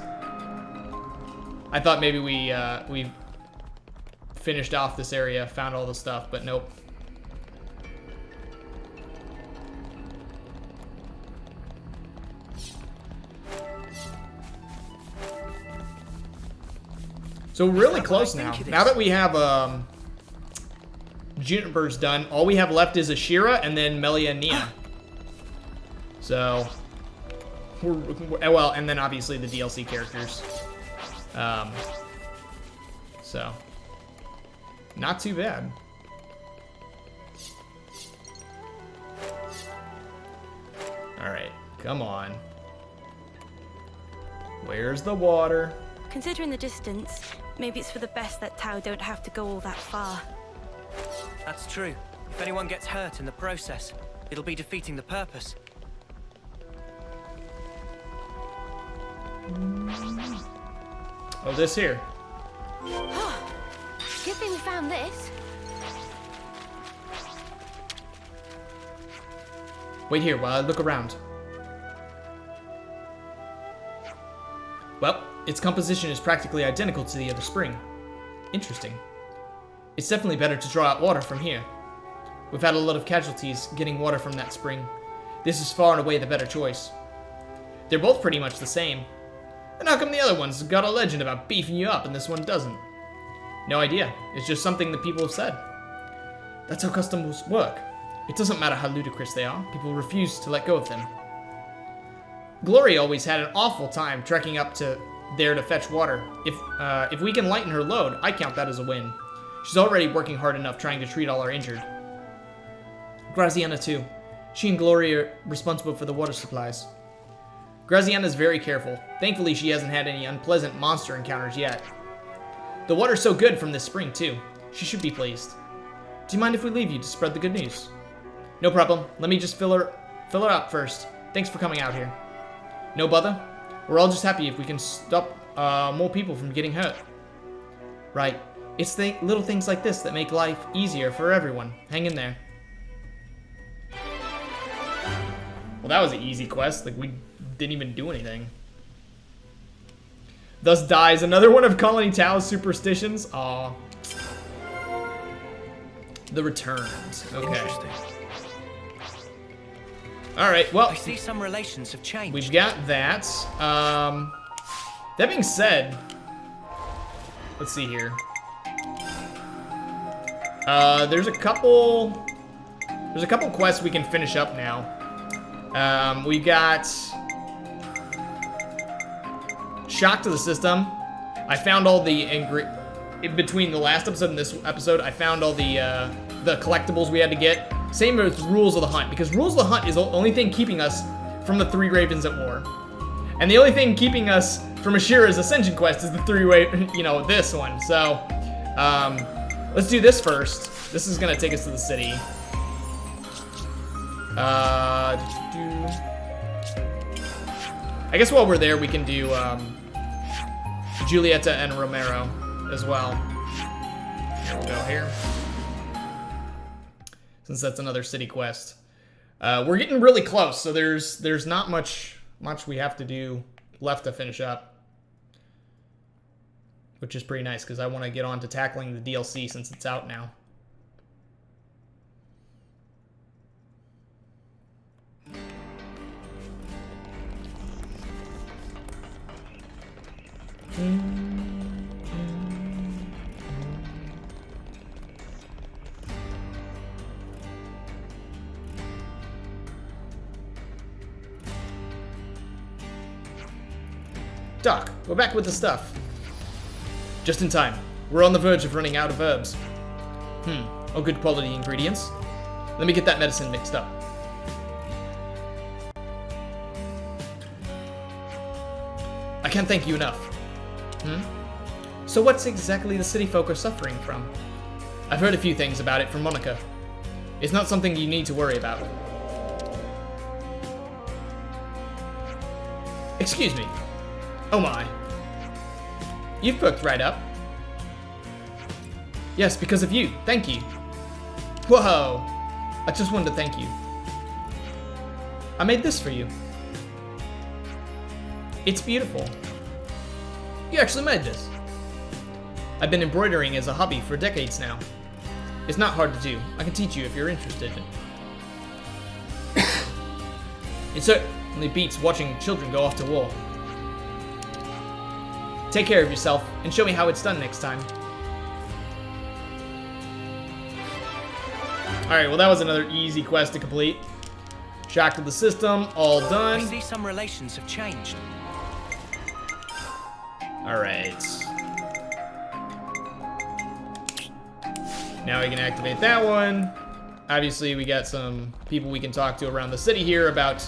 I thought maybe we finished off this area, found all the stuff, but nope. So we're really close now. Now that we have Juniper's done, all we have left is Ashira and then Melia and Nia. So well, and then obviously the DLC characters. So not too bad. All right, come on. Where's the water? Considering the distance, maybe it's for the best that Tau don't have to go all that far. That's true. If anyone gets hurt in the process, it'll be defeating the purpose. Oh, this here. Good thing we found this. Wait here while I look around. Well, its composition is practically identical to the other spring. Interesting. It's definitely better to draw out water from here. We've had a lot of casualties getting water from that spring. This is far and away the better choice. They're both pretty much the same. And how come the other one's got a legend about beefing you up and this one doesn't? No idea. It's just something that people have said. That's how customs work. It doesn't matter how ludicrous they are. People refuse to let go of them. Glory always had an awful time trekking up to there to fetch water. If we can lighten her load, I count that as a win. She's already working hard enough trying to treat all our injured. Graziana too. She and Glory are responsible for the water supplies. Graziana's very careful. Thankfully, she hasn't had any unpleasant monster encounters yet. The water's so good from this spring too. She should be pleased. Do you mind if we leave you to spread the good news? No problem. Let me just fill her up first. Thanks for coming out here. No bother. We're all just happy if we can stop more people from getting hurt. Right. It's little things like this that make life easier for everyone. Hang in there. Well, that was an easy quest. Like, we didn't even do anything. Thus dies another one of Colony Tau's superstitions. Aw. The returns. Okay. Interesting. Alright, well. I see some relations have changed. We've got that. That being said, let's see here. There's a couple quests we can finish up now. We got Shock to the System. I found all the in between the last episode and this episode. I found all the collectibles we had to get. Same with Rules of the Hunt, because Rules of the Hunt is the only thing keeping us from the 3 Ravens at War, and the only thing keeping us from Ashira's Ascension quest is the 3-way, this one. So, let's do this first. This is gonna take us to the city. I guess while we're there, we can do Julieta and Romero as well. Here we'll go here. Since that's another city quest. We're getting really close, so there's not much we have to do left to finish up. Which is pretty nice, because I want to get on to tackling the DLC since it's out now. Doc, we're back with the stuff. Just in time. We're on the verge of running out of herbs. All good quality ingredients. Let me get that medicine mixed up. I can't thank you enough. So what's exactly the city folk are suffering from? I've heard a few things about it from Monica. It's not something you need to worry about. Excuse me. Oh my. You've perked right up. Yes, because of you. Thank you. Whoa. I just wanted to thank you. I made this for you. It's beautiful. You actually made this. I've been embroidering as a hobby for decades now. It's not hard to do. I can teach you if you're interested. It certainly beats watching children go off to war. Take care of yourself and show me how it's done next time. Alright, well that was another easy quest to complete. Shock to the system, all done. I see some relations have changed. Alright. Now we can activate that one. Obviously, we got some people we can talk to around the city here about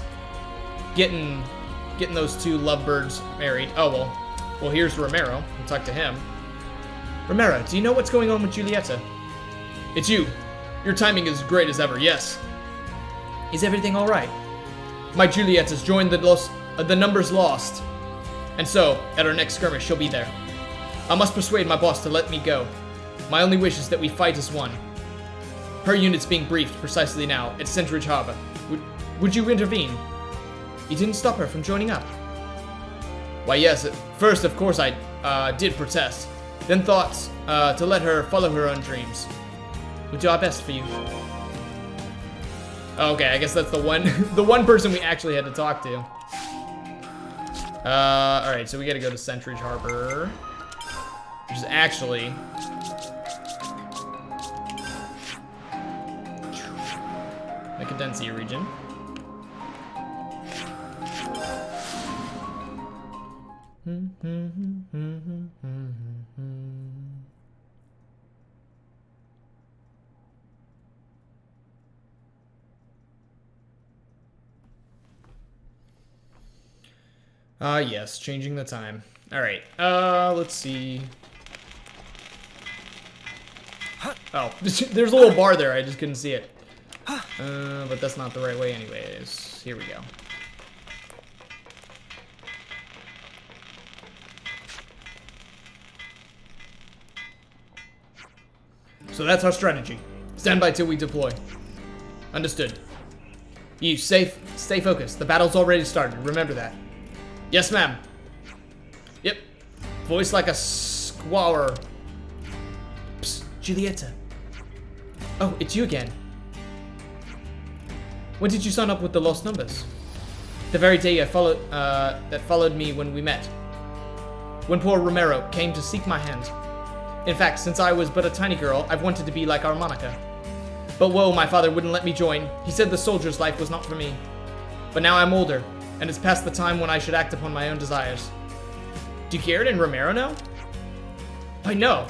getting those two lovebirds married. Oh, well, here's Romero. We'll talk to him. Romero, do you know what's going on with Giulietta? It's you. Your timing is great as ever, yes. Is everything all right? My Giulietta's joined the numbers lost. And so, at our next skirmish, she'll be there. I must persuade my boss to let me go. My only wish is that we fight as one. Her unit's being briefed precisely now at Centridge Harbor. Would you intervene? You didn't stop her from joining up. Why, yes. At first, of course, I did protest. Then thought to let her follow her own dreams. We'll do our best for you. Okay, I guess that's the one person we actually had to talk to. Alright, so we gotta go to Centridge Harbor. Which is actually... the Cadencia region. Yes, changing the time. Alright, let's see. Oh, there's a little bar there, I just couldn't see it. But that's not the right way anyways. Here we go. So that's our strategy. Stand by till we deploy. Understood. You, stay focused. The battle's already started. Remember that. Yes, ma'am. Yep. Voice like a squawer. Psst, Giulietta. Oh, it's you again. When did you sign up with the Lost Numbers? The very day that followed me when we met. When poor Romero came to seek my hand. In fact, since I was but a tiny girl, I've wanted to be like our Monica. But whoa, my father wouldn't let me join. He said the soldier's life was not for me. But now I'm older, and it's past the time when I should act upon my own desires. Do Garrett and Romero know? I know.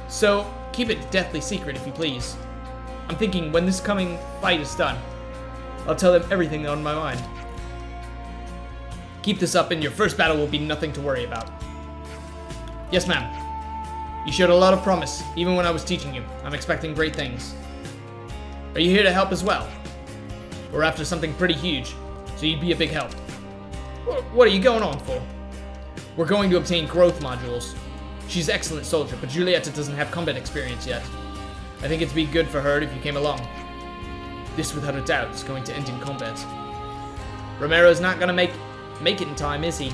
So, keep it deathly secret if you please. I'm thinking when this coming fight is done, I'll tell them everything on my mind. Keep this up and your first battle will be nothing to worry about. Yes, ma'am. You showed a lot of promise, even when I was teaching you. I'm expecting great things. Are you here to help as well? We're after something pretty huge, so you'd be a big help. What are you going on for? We're going to obtain growth modules. She's an excellent soldier, but Giulietta doesn't have combat experience yet. I think it'd be good for her if you came along. This, without a doubt, is going to end in combat. Romero's not gonna make it in time, is he?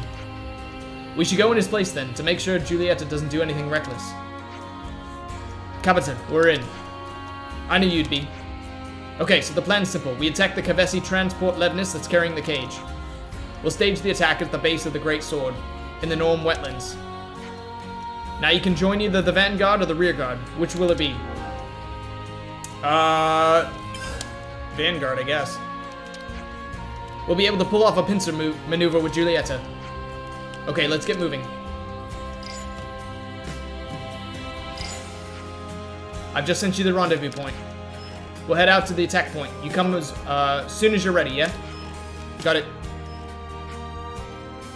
We should go in his place then, to make sure Giulietta doesn't do anything reckless. Captain, we're in. I knew you'd be. Okay, so the plan's simple. We attack the Kevesi transport Levnis that's carrying the cage. We'll stage the attack at the base of the Great Sword, in the Norm Wetlands. Now you can join either the vanguard or the rearguard. Which will it be? Vanguard, I guess. We'll be able to pull off a pincer maneuver with Giulietta. Okay, let's get moving. I've just sent you the rendezvous point. We'll head out to the attack point. You come as soon as you're ready, yeah? Got it.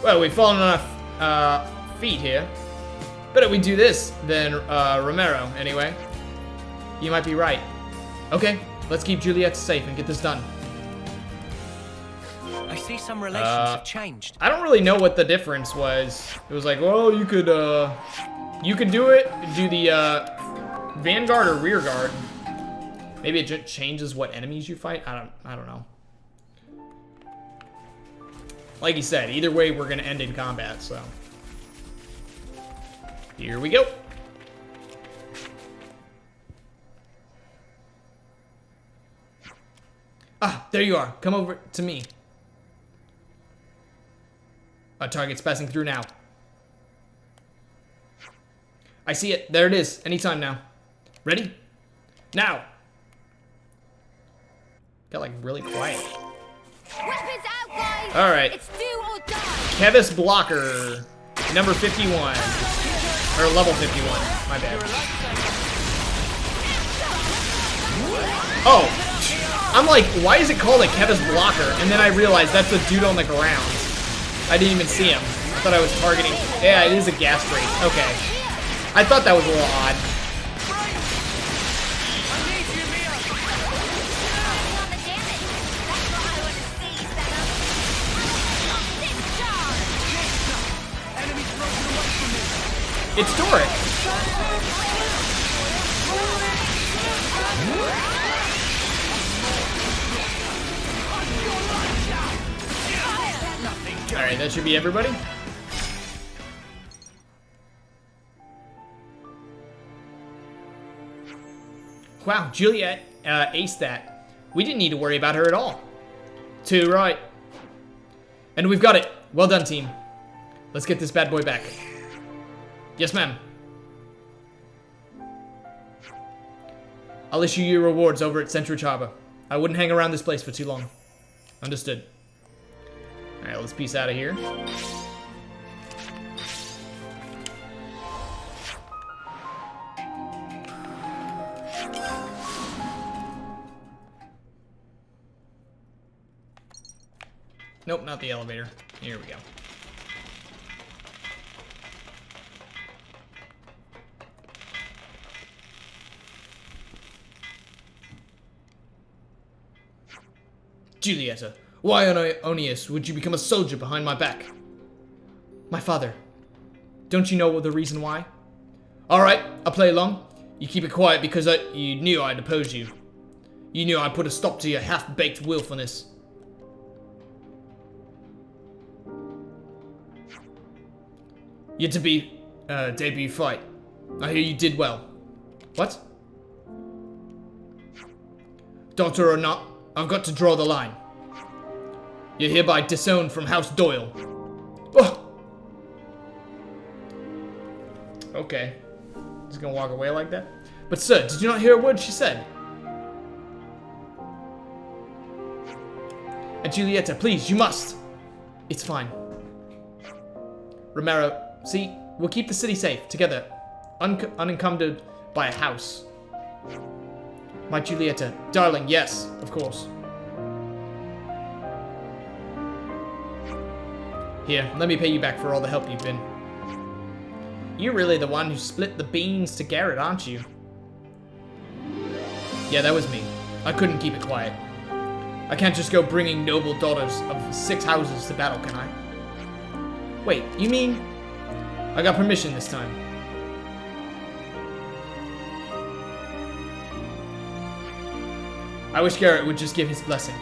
Well, we've fallen on our feet here. Better we do this than Romero, anyway. You might be right. Okay, let's keep Juliet safe and get this done. I see some relations have changed. I don't really know what the difference was. It was like, well, you could do it, do the Vanguard or Rear Guard. Maybe it just changes what enemies you fight. I don't know. Like you said, either way, we're gonna end in combat. So here we go. Ah, there you are. Come over to me. Our target's passing through now. I see it. There it is. Anytime now. Ready? Now. Got like really quiet. Weapons out, guys! All right. It's do or die. Keves Blocker, number 51, or level 51. My bad. Oh, I'm like, why is it called a Keves Blocker? And then I realized that's a dude on the ground. I didn't even see him. I thought I was targeting. Yeah, it is a gas rate. Okay. I thought that was a little odd. It's Doric. Alright, that should be everybody. Wow, Juliet aced that. We didn't need to worry about her at all. Too right. And we've got it. Well done, team. Let's get this bad boy back. Yes, ma'am. I'll issue you rewards over at Central Harbor. I wouldn't hang around this place for too long. Understood. Alright, let's peace out of here. Nope, not the elevator. Here we go. Julieta, why on Aionios would you become a soldier behind my back? My father. Don't you know the reason why? Alright, I'll play along. You keep it quiet because you knew I'd oppose you. You knew I'd put a stop to your half-baked willfulness. Your debut fight. I hear you did well. What? Daughter or not, I've got to draw the line. You're hereby disowned from House Doyle. Oh. Okay. Just gonna walk away like that? But sir, did you not hear a word she said? And Julieta, please, you must. It's fine. Romero, see, we'll keep the city safe, together, unencumbered by a house. My Julieta, darling, yes, of course. Here, let me pay you back for all the help you've been. You're really the one who split the beans to Garrett, aren't you? Yeah, that was me. I couldn't keep it quiet. I can't just go bringing noble daughters of 6 houses to battle, can I? Wait, you mean... I got permission this time. I wish Garrett would just give his blessing.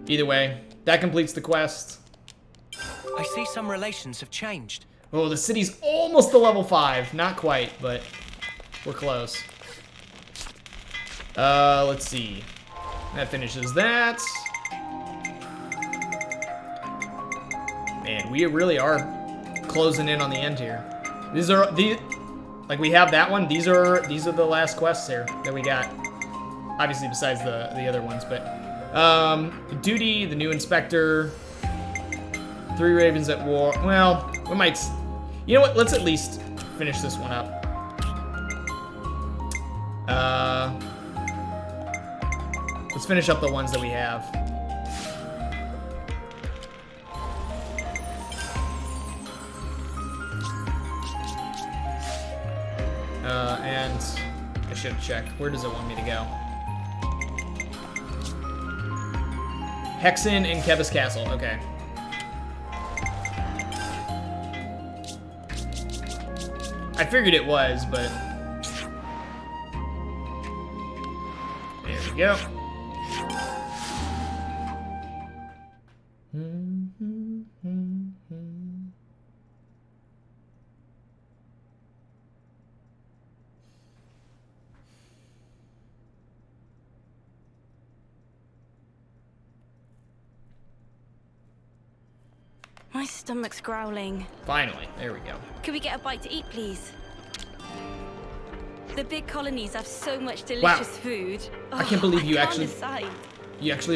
Either way, that completes the quest. I see some relations have changed. Oh, the city's almost to level 5. Not quite, but we're close. Let's see. That finishes that. Man, we really are closing in on the end here. These are like we have that one. These are the last quests here that we got. Obviously, besides the other ones, but Duty, the new inspector. 3 ravens at war. Well, we might... You know what? Let's at least finish this one up. Let's finish up the ones that we have. And I should have checked. Where does it want me to go? Hexen and Keves Castle. Okay. I figured it was, but... There we go. My stomach's growling. Finally, there we go. Could we get a bite to eat, please? The big colonies have so much delicious food. Oh, I can't believe you actually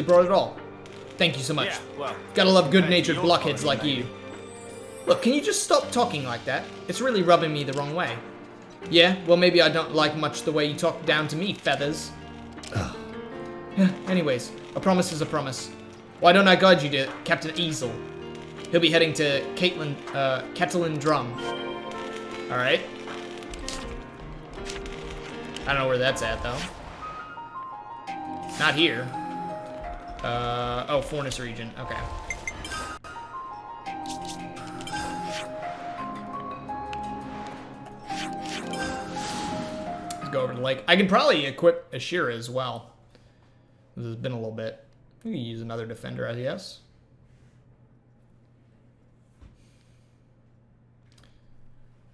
brought it all. Thank you so much. Yeah, well, gotta love good-natured blockheads like you. Look, can you just stop talking like that? It's really rubbing me the wrong way. Yeah, well maybe I don't like much the way you talk down to me, Feathers. Anyways, a promise is a promise. Why don't I guide you to Captain Easel? He'll be heading to Catalan Drum. Alright. I don't know where that's at, though. Not here. Oh, Fornus region. Okay. Let's go over to the lake. I can probably equip Ashira as well. This has been a little bit. We can use another defender, I guess.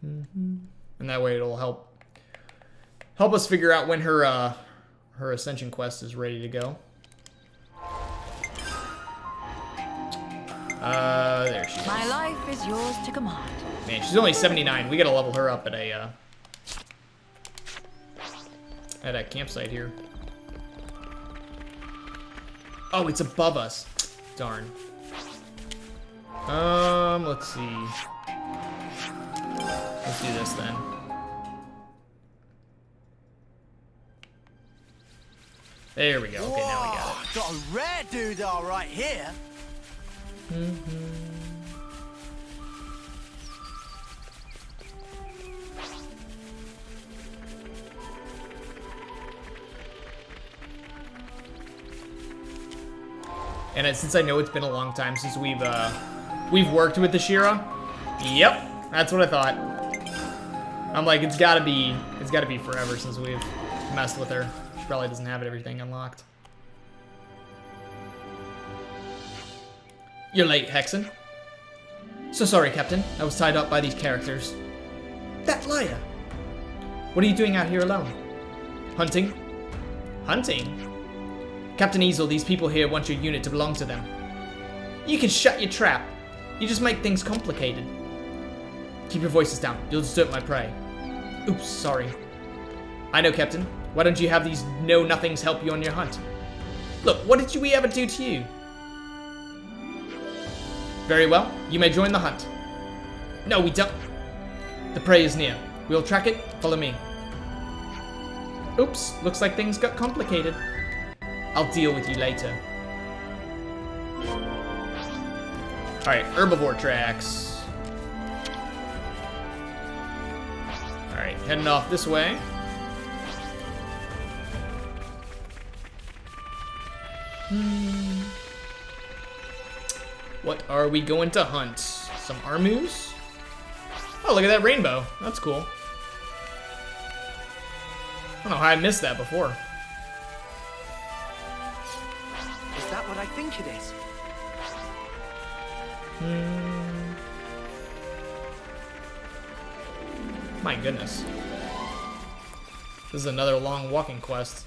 And that way it'll help us figure out when her Ascension quest is ready to go. There she is. My life is yours to command. Man, she's only 79. We gotta level her up at a campsite here. Oh, it's above us. Darn. Let's see. Let's do this then. There we go. Okay, now we got it. Got a rare doodah right here. And since I know it's been a long time since we've worked with the Ashira, yep, that's what I thought. I'm like, it's gotta be forever since we've messed with her. She probably doesn't have everything unlocked. You're late, Hexen. So sorry, Captain. I was tied up by these characters. That liar! What are you doing out here alone? Hunting? Hunting? Captain Easel, these people here want your unit to belong to them. You can shut your trap. You just make things complicated. Keep your voices down. You'll disturb my prey. Oops, sorry. I know, Captain. Why don't you have these know-nothings help you on your hunt? Look, what did we ever do to you? Very well. You may join the hunt. No, we don't. The prey is near. We'll track it. Follow me. Oops, looks like things got complicated. I'll deal with you later. Alright, herbivore tracks. Alright, heading off this way. What are we going to hunt? Some Armus? Oh, look at that rainbow. That's cool. I don't know how I missed that before. Is that what I think it is? My goodness. This is another long walking quest.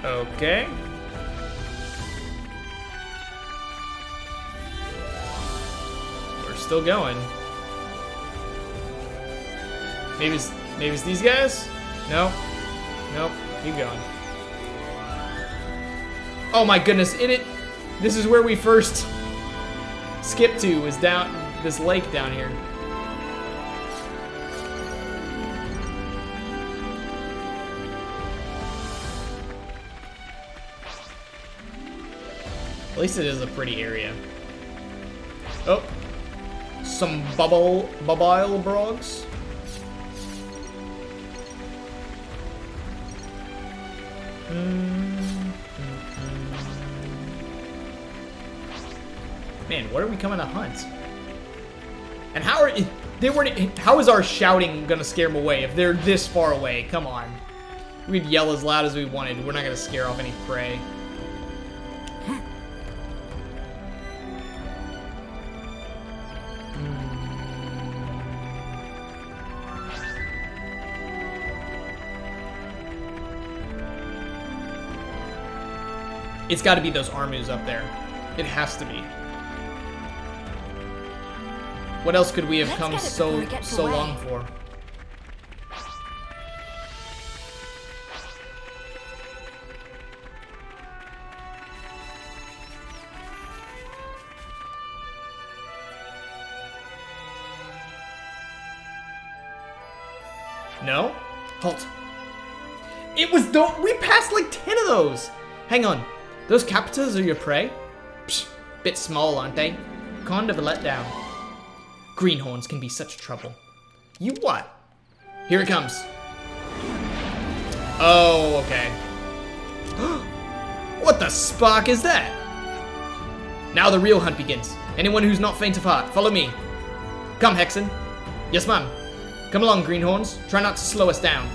Okay. We're still going. Maybe it's these guys? No. Nope. Keep going. Oh my goodness! This is where we first skipped to. Was down this lake down here. At least it is a pretty area. Oh, some bubble brogs. Man, what are we coming to hunt? And how is our shouting gonna scare them away if they're this far away? Come on. We'd yell as loud as we wanted. We're not gonna scare off any prey. It's got to be those Armus up there. It has to be. What else could we have come so long for? No? Halt. It was we passed like 10 of those. Hang on. Those captors are your prey? Psh, bit small, aren't they? Kind of a letdown. Greenhorns can be such trouble. You what? Here it comes. Oh, okay. What the spark is that? Now the real hunt begins. Anyone who's not faint of heart, follow me. Come, Hexen. Yes, ma'am. Come along, greenhorns. Try not to slow us down.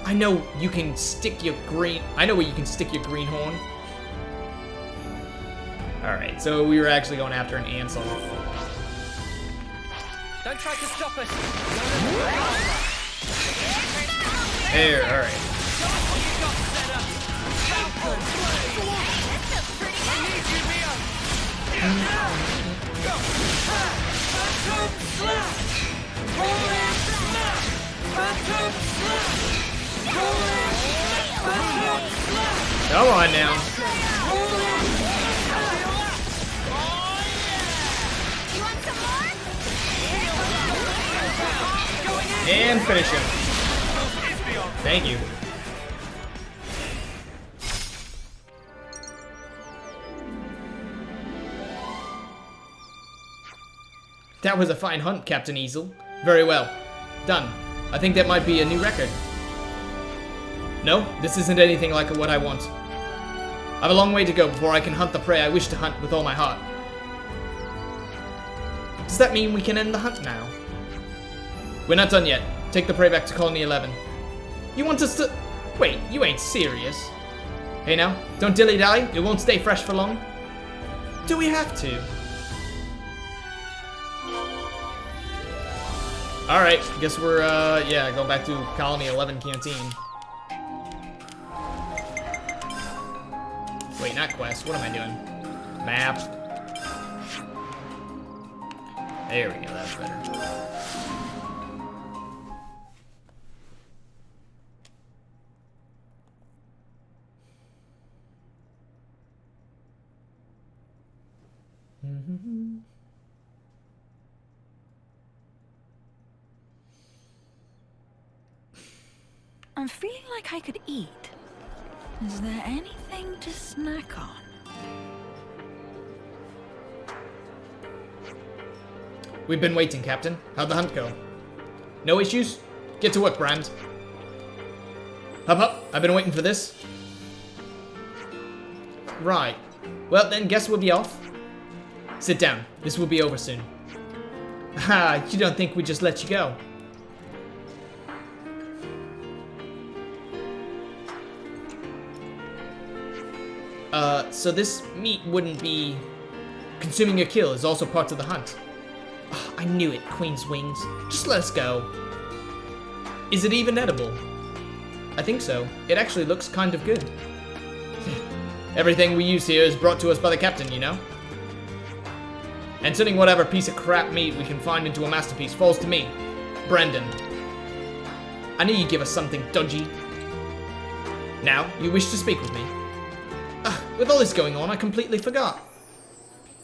I know you can stick your green... I know where you can stick your greenhorn. Alright, so we were actually going after an Ansel. Don't try to stop us! There, alright. Come on now. And finish him. Thank you. That was a fine hunt, Captain Easel. Very well. Done. I think that might be a new record. No, this isn't anything like what I want. I have a long way to go before I can hunt the prey I wish to hunt with all my heart. Does that mean we can end the hunt now? We're not done yet. Take the prey back to Colony 11. You want us to... Wait, you ain't serious. Hey now, don't dilly-dally. It won't stay fresh for long. Do we have to? Alright, guess we're, yeah, going back to Colony 11 Canteen. Wait, not quest. What am I doing? Map. There we go, that's better. I'm feeling like I could eat. Is there anything to snack on? We've been waiting, Captain. How'd the hunt go? No issues? Get to work, Brand. Hup hup, I've been waiting for this. Right. Well, then guess we'll be off. Sit down. This will be over soon. Ha, you don't think we'd just let you go? So this meat wouldn't be... Consuming your kill is also part of the hunt. Oh, I knew it, Queen's Wings. Just let us go. Is it even edible? I think so. It actually looks kind of good. Everything we use here is brought to us by the captain, you know? And turning whatever piece of crap meat we can find into a masterpiece falls to me, Brendan. I knew you'd give us something dodgy. Now, you wish to speak with me. With all this going on, I completely forgot.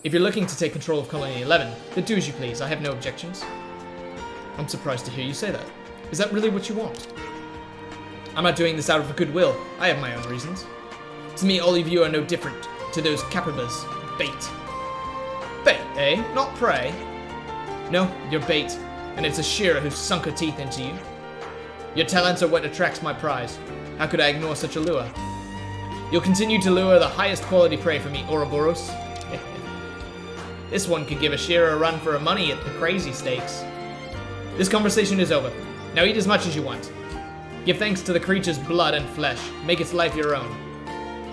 If you're looking to take control of Colony 11, then do as you please. I have no objections. I'm surprised to hear you say that. Is that really what you want? I'm not doing this out of goodwill. I have my own reasons. To me, all of you are no different to those capybas. Bait. Bait, eh? Not prey. No, you're bait. And it's Ashira who's sunk her teeth into you. Your talents are what attracts my prize. How could I ignore such a lure? You'll continue to lure the highest quality prey for me, Ouroboros. This one could give Ashira a run for her money at the crazy stakes. This conversation is over. Now eat as much as you want. Give thanks to the creature's blood and flesh. Make its life your own.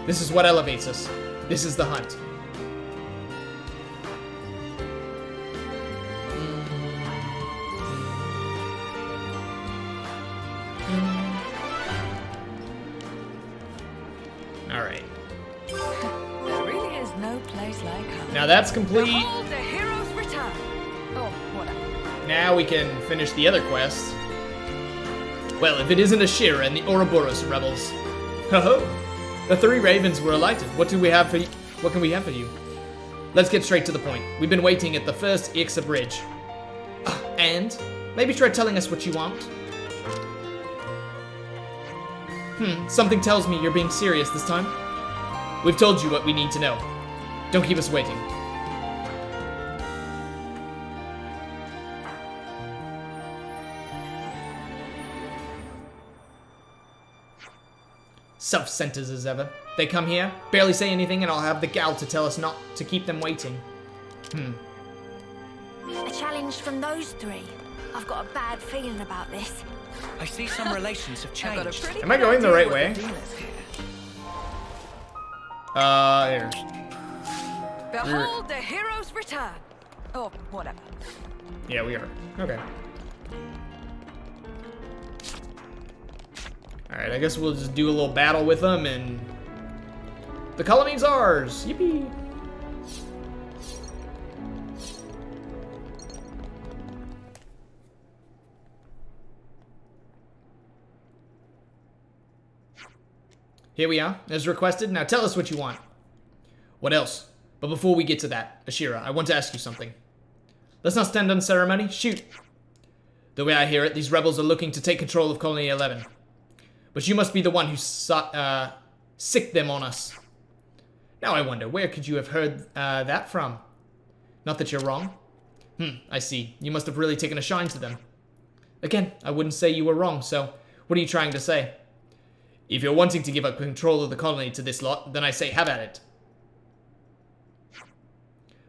This is what elevates us. This is the hunt. Alright. There really is no place like home. Now that's complete. Behold the hero's return. Oh, whatever. Now we can finish the other quest. Well, if it isn't Ashira and the Ouroboros rebels. Ho-ho! The 3 ravens were alighted. What can we have for you? Let's get straight to the point. We've been waiting at the first Ixa bridge. And? Maybe try telling us what you want? Something tells me you're being serious this time. We've told you what we need to know. Don't keep us waiting. Self-centers as ever. They come here, barely say anything, and I'll have the gal to tell us not to keep them waiting. A challenge from those 3. I've got a bad feeling about this. I see some relations have changed. Am I going the right way? Here. Behold the hero's return. Oh, whatever. Yeah, we are. Okay. Alright, I guess we'll just do a little battle with them and... The colony's ours! Yippee! Here we are, as requested. Now tell us what you want. What else? But before we get to that, Ashira, I want to ask you something. Let's not stand on ceremony. Shoot! The way I hear it, these rebels are looking to take control of Colony 11. But you must be the one who sicked them on us. Now I wonder, where could you have heard that from? Not that you're wrong. I see. You must have really taken a shine to them. Again, I wouldn't say you were wrong, so what are you trying to say? If you're wanting to give up control of the colony to this lot, then I say have at it.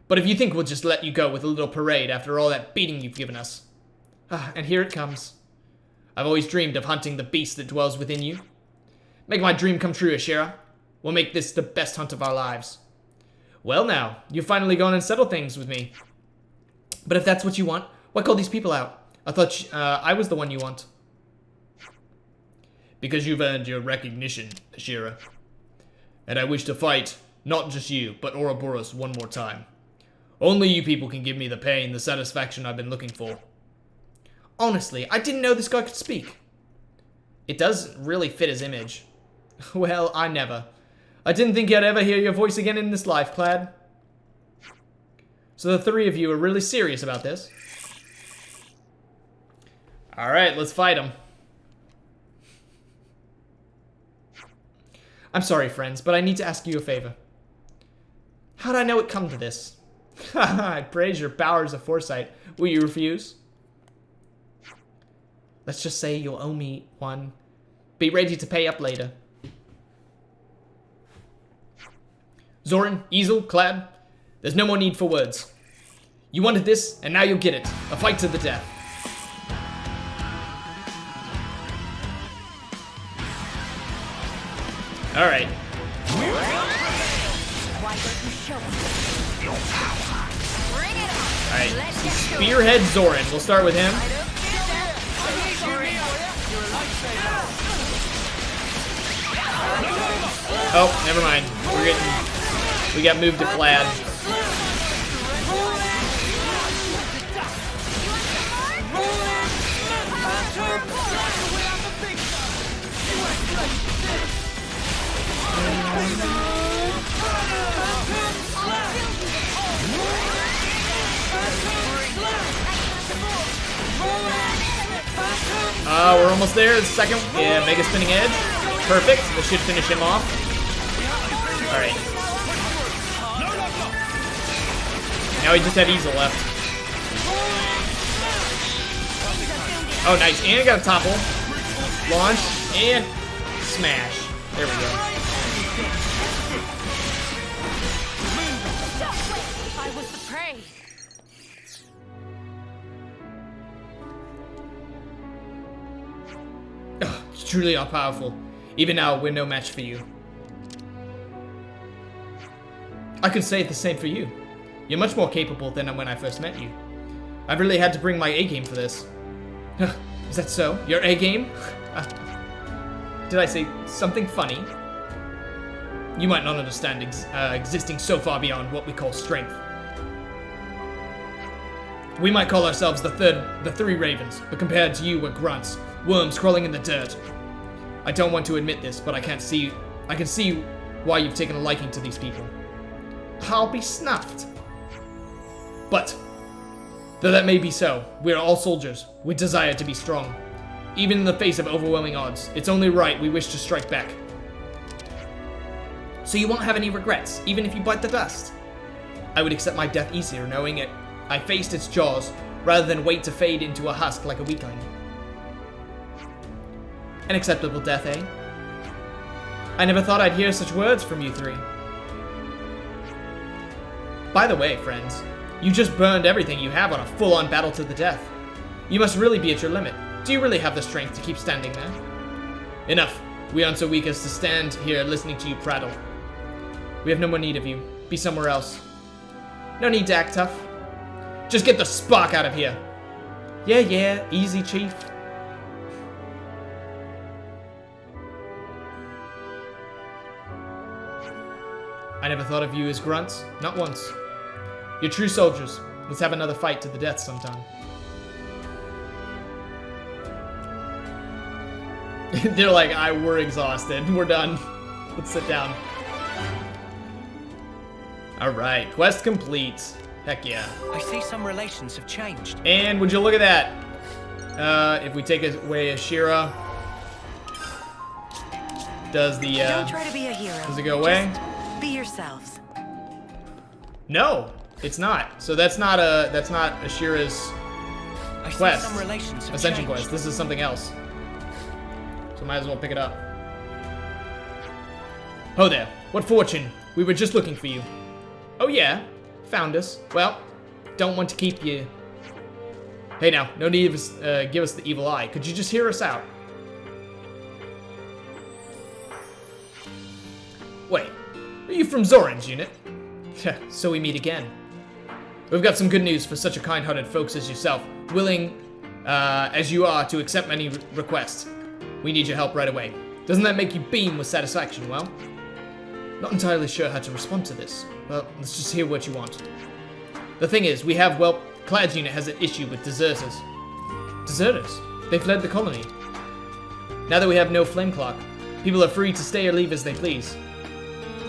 But if you think we'll just let you go with a little parade after all that beating you've given us. And here it comes. I've always dreamed of hunting the beast that dwells within you. Make my dream come true, Ashira. We'll make this the best hunt of our lives. Well now, you've finally gone and settled things with me. But if that's what you want, why call these people out? I thought I was the one you want. Because you've earned your recognition, Ashira. And I wish to fight, not just you, but Ouroboros one more time. Only you people can give me the pain, the satisfaction I've been looking for. Honestly, I didn't know this guy could speak. It does really fit his image. Well, I never. I didn't think I'd ever hear your voice again in this life, Clad. So the 3 of you are really serious about this? Alright, let's fight him. I'm sorry, friends, but I need to ask you a favor. How'd I know it'd come to this? I praise your powers of foresight. Will you refuse? Let's just say you'll owe me one. Be ready to pay up later. Zoran, Easel, Clad, there's no more need for words. You wanted this, and now you'll get it. A fight to the death. Alright. Why don't you show us your power? Bring it on. Alright. Spearhead Zoran. We'll start with him. Oh, never mind. We got moved to Clad. We're almost there. The second, yeah, Mega Spinning Edge. Perfect. This should finish him off. Alright. Now we just have Easel left. Oh, nice. And I got a topple. Launch. And smash. There we go. I was the prey. Oh, it's truly all powerful. Even now, we're no match for you. I could say the same for you. You're much more capable than when I first met you. I've really had to bring my A-game for this. Is that so? Your A-game? Did I say something funny? You might not understand existing so far beyond what we call strength. We might call ourselves the Three Ravens, but compared to you, we're grunts, worms crawling in the dirt. I don't want to admit this, but I can see why you've taken a liking to these people. I'll be snuffed. But, though that may be so, we are all soldiers. We desire to be strong. Even in the face of overwhelming odds, it's only right we wish to strike back. So you won't have any regrets, even if you bite the dust? I would accept my death easier knowing it. I faced its jaws, rather than wait to fade into a husk like a weakling. An acceptable death, eh? I never thought I'd hear such words from you three. By the way, friends, you just burned everything you have on a full-on battle to the death. You must really be at your limit. Do you really have the strength to keep standing there? Enough. We aren't so weak as to stand here listening to you prattle. We have no more need of you. Be somewhere else. No need to act tough. Just get the spark out of here. Yeah, easy, Chief. I never thought of you as grunts. Not once. You're true soldiers. Let's have another fight to the death sometime. They're like, we're exhausted. We're done. Let's sit down. Alright, quest complete. Heck yeah. I see some relations have changed. And would you look at that? If we take away Ashira, does the Don't try to be a hero. Does it go away? Just be yourselves. No, it's not. So that's not Ashira's quest. Some relations have Ascension changed. quest. This is something else. So might as well pick it up. Oh there. What fortune. We were just looking for you. Oh yeah. Found us. Well, don't want to keep you. Hey now, no need to give us the evil eye. Could you just hear us out? Wait, are you from Zoran's unit? So we meet again. We've got some good news for such a kind-hearted folks as yourself, willing as you are to accept any requests. We need your help right away. Doesn't that make you beam with satisfaction? Well, not entirely sure how to respond to this. Well, let's just hear what you want. The thing is, we have, well, Clad's unit has an issue with deserters. Deserters? They fled the colony. Now that we have no flame clock, people are free to stay or leave as they please.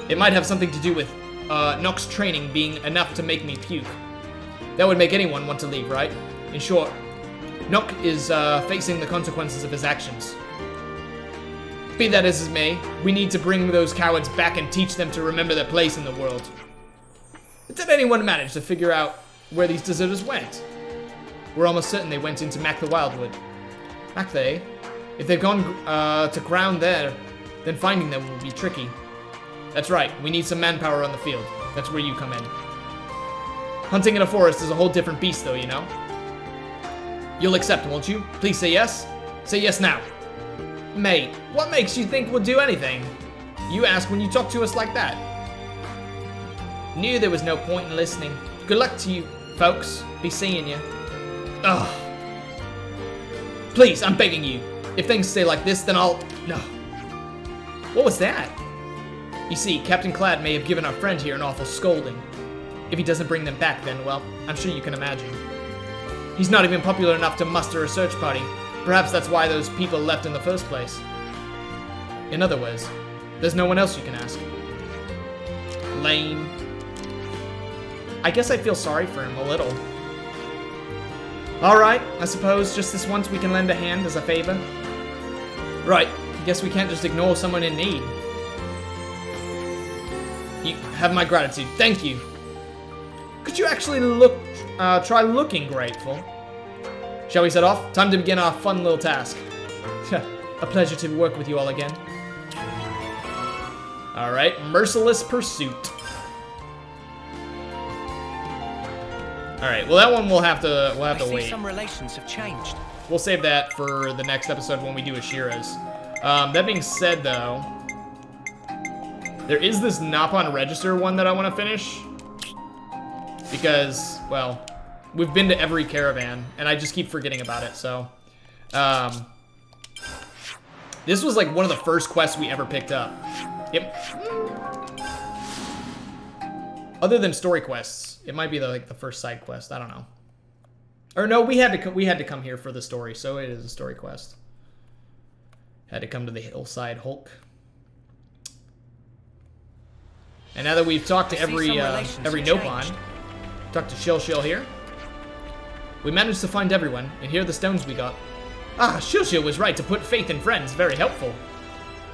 It might have something to do with Nox's training being enough to make me puke. That would make anyone want to leave, right? In short, Nox is facing the consequences of his actions. Be that as it may, we need to bring those cowards back and teach them to remember their place in the world. Did anyone manage to figure out where these deserters went? We're almost certain they went into Mac the Wildwood. Mac they? If they've gone to ground there, then finding them will be tricky. That's right, we need some manpower on the field. That's where you come in. Hunting in a forest is a whole different beast though, you know? You'll accept, won't you? Please say yes. Say yes now. Mate, what makes you think we'll do anything? You ask when you talk to us like that. Knew there was no point in listening. Good luck to you, folks. Be seeing you. Ugh. Please, I'm begging you. If things stay like this, then I'll... No. What was that? You see, Captain Cladd may have given our friend here an awful scolding. If he doesn't bring them back, then, well, I'm sure you can imagine. He's not even popular enough to muster a search party. Perhaps that's why those people left in the first place. In other words, there's no one else you can ask. Lame. I guess I feel sorry for him a little. Alright, I suppose just this once we can lend a hand as a favor. Right, guess we can't just ignore someone in need. You have my gratitude, thank you. Could you actually try looking grateful? Shall we set off? Time to begin our fun little task. A pleasure to work with you all again. Alright, Merciless Pursuit. Alright, well that one we'll have to wait. Some relations have changed. We'll save that for the next episode when we do Ashira's. That being said though, there is this Napon Register one that I want to finish. Because, well, we've been to every caravan, and I just keep forgetting about it, so. This was like one of the first quests we ever picked up. Yep. Other than story quests, it might be the first side quest. I don't know. Or no, we had to come here for the story, so it is a story quest. Had to come to the Hillside Hulk. And now that we've talked to every Nopon, talked to Shil here, we managed to find everyone, and here are the stones we got. Ah, Shil was right to put faith in friends. Very helpful.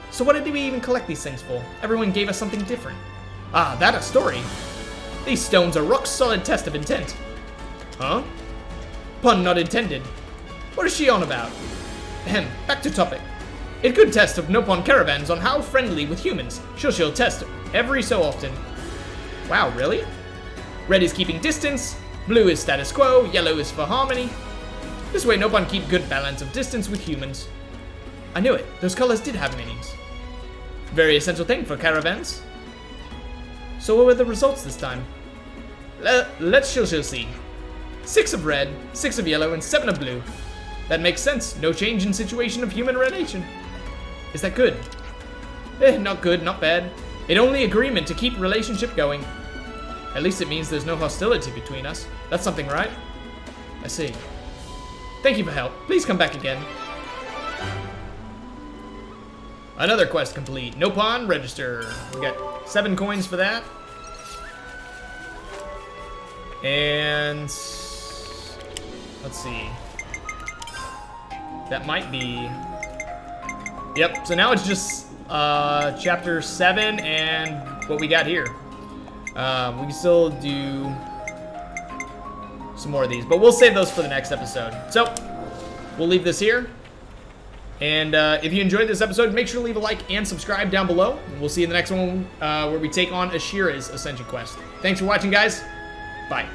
So what did we even collect these things for? Everyone gave us something different. Ah, that a story. These stones are rock-solid test of intent. Huh? Pun not intended. What is she on about? Ahem, back to topic. A good test of Nopon caravans on how friendly with humans. Shil test every so often. Wow, really? Red is keeping distance, blue is status quo, yellow is for harmony. This way Nopon keep good balance of distance with humans. I knew it, those colors did have meanings. Very essential thing for caravans. So what were the results this time? Let's Shil see. 6 of red, 6 of yellow, and 7 of blue. That makes sense, no change in situation of human relation. Is that good? Not good, not bad. It only agreement to keep relationship going. At least it means there's no hostility between us. That's something, right? I see. Thank you for help. Please come back again. Another quest complete. Nopon Register. We got 7 coins for that. And let's see. That might be. Yep. So now it's just chapter 7 and what we got here. We can still do some more of these, but we'll save those for the next episode. So we'll leave this here. And if you enjoyed this episode, make sure to leave a like and subscribe down below. And we'll see you in the next one where we take on Ashira's Ascension quest. Thanks for watching, guys. Bye.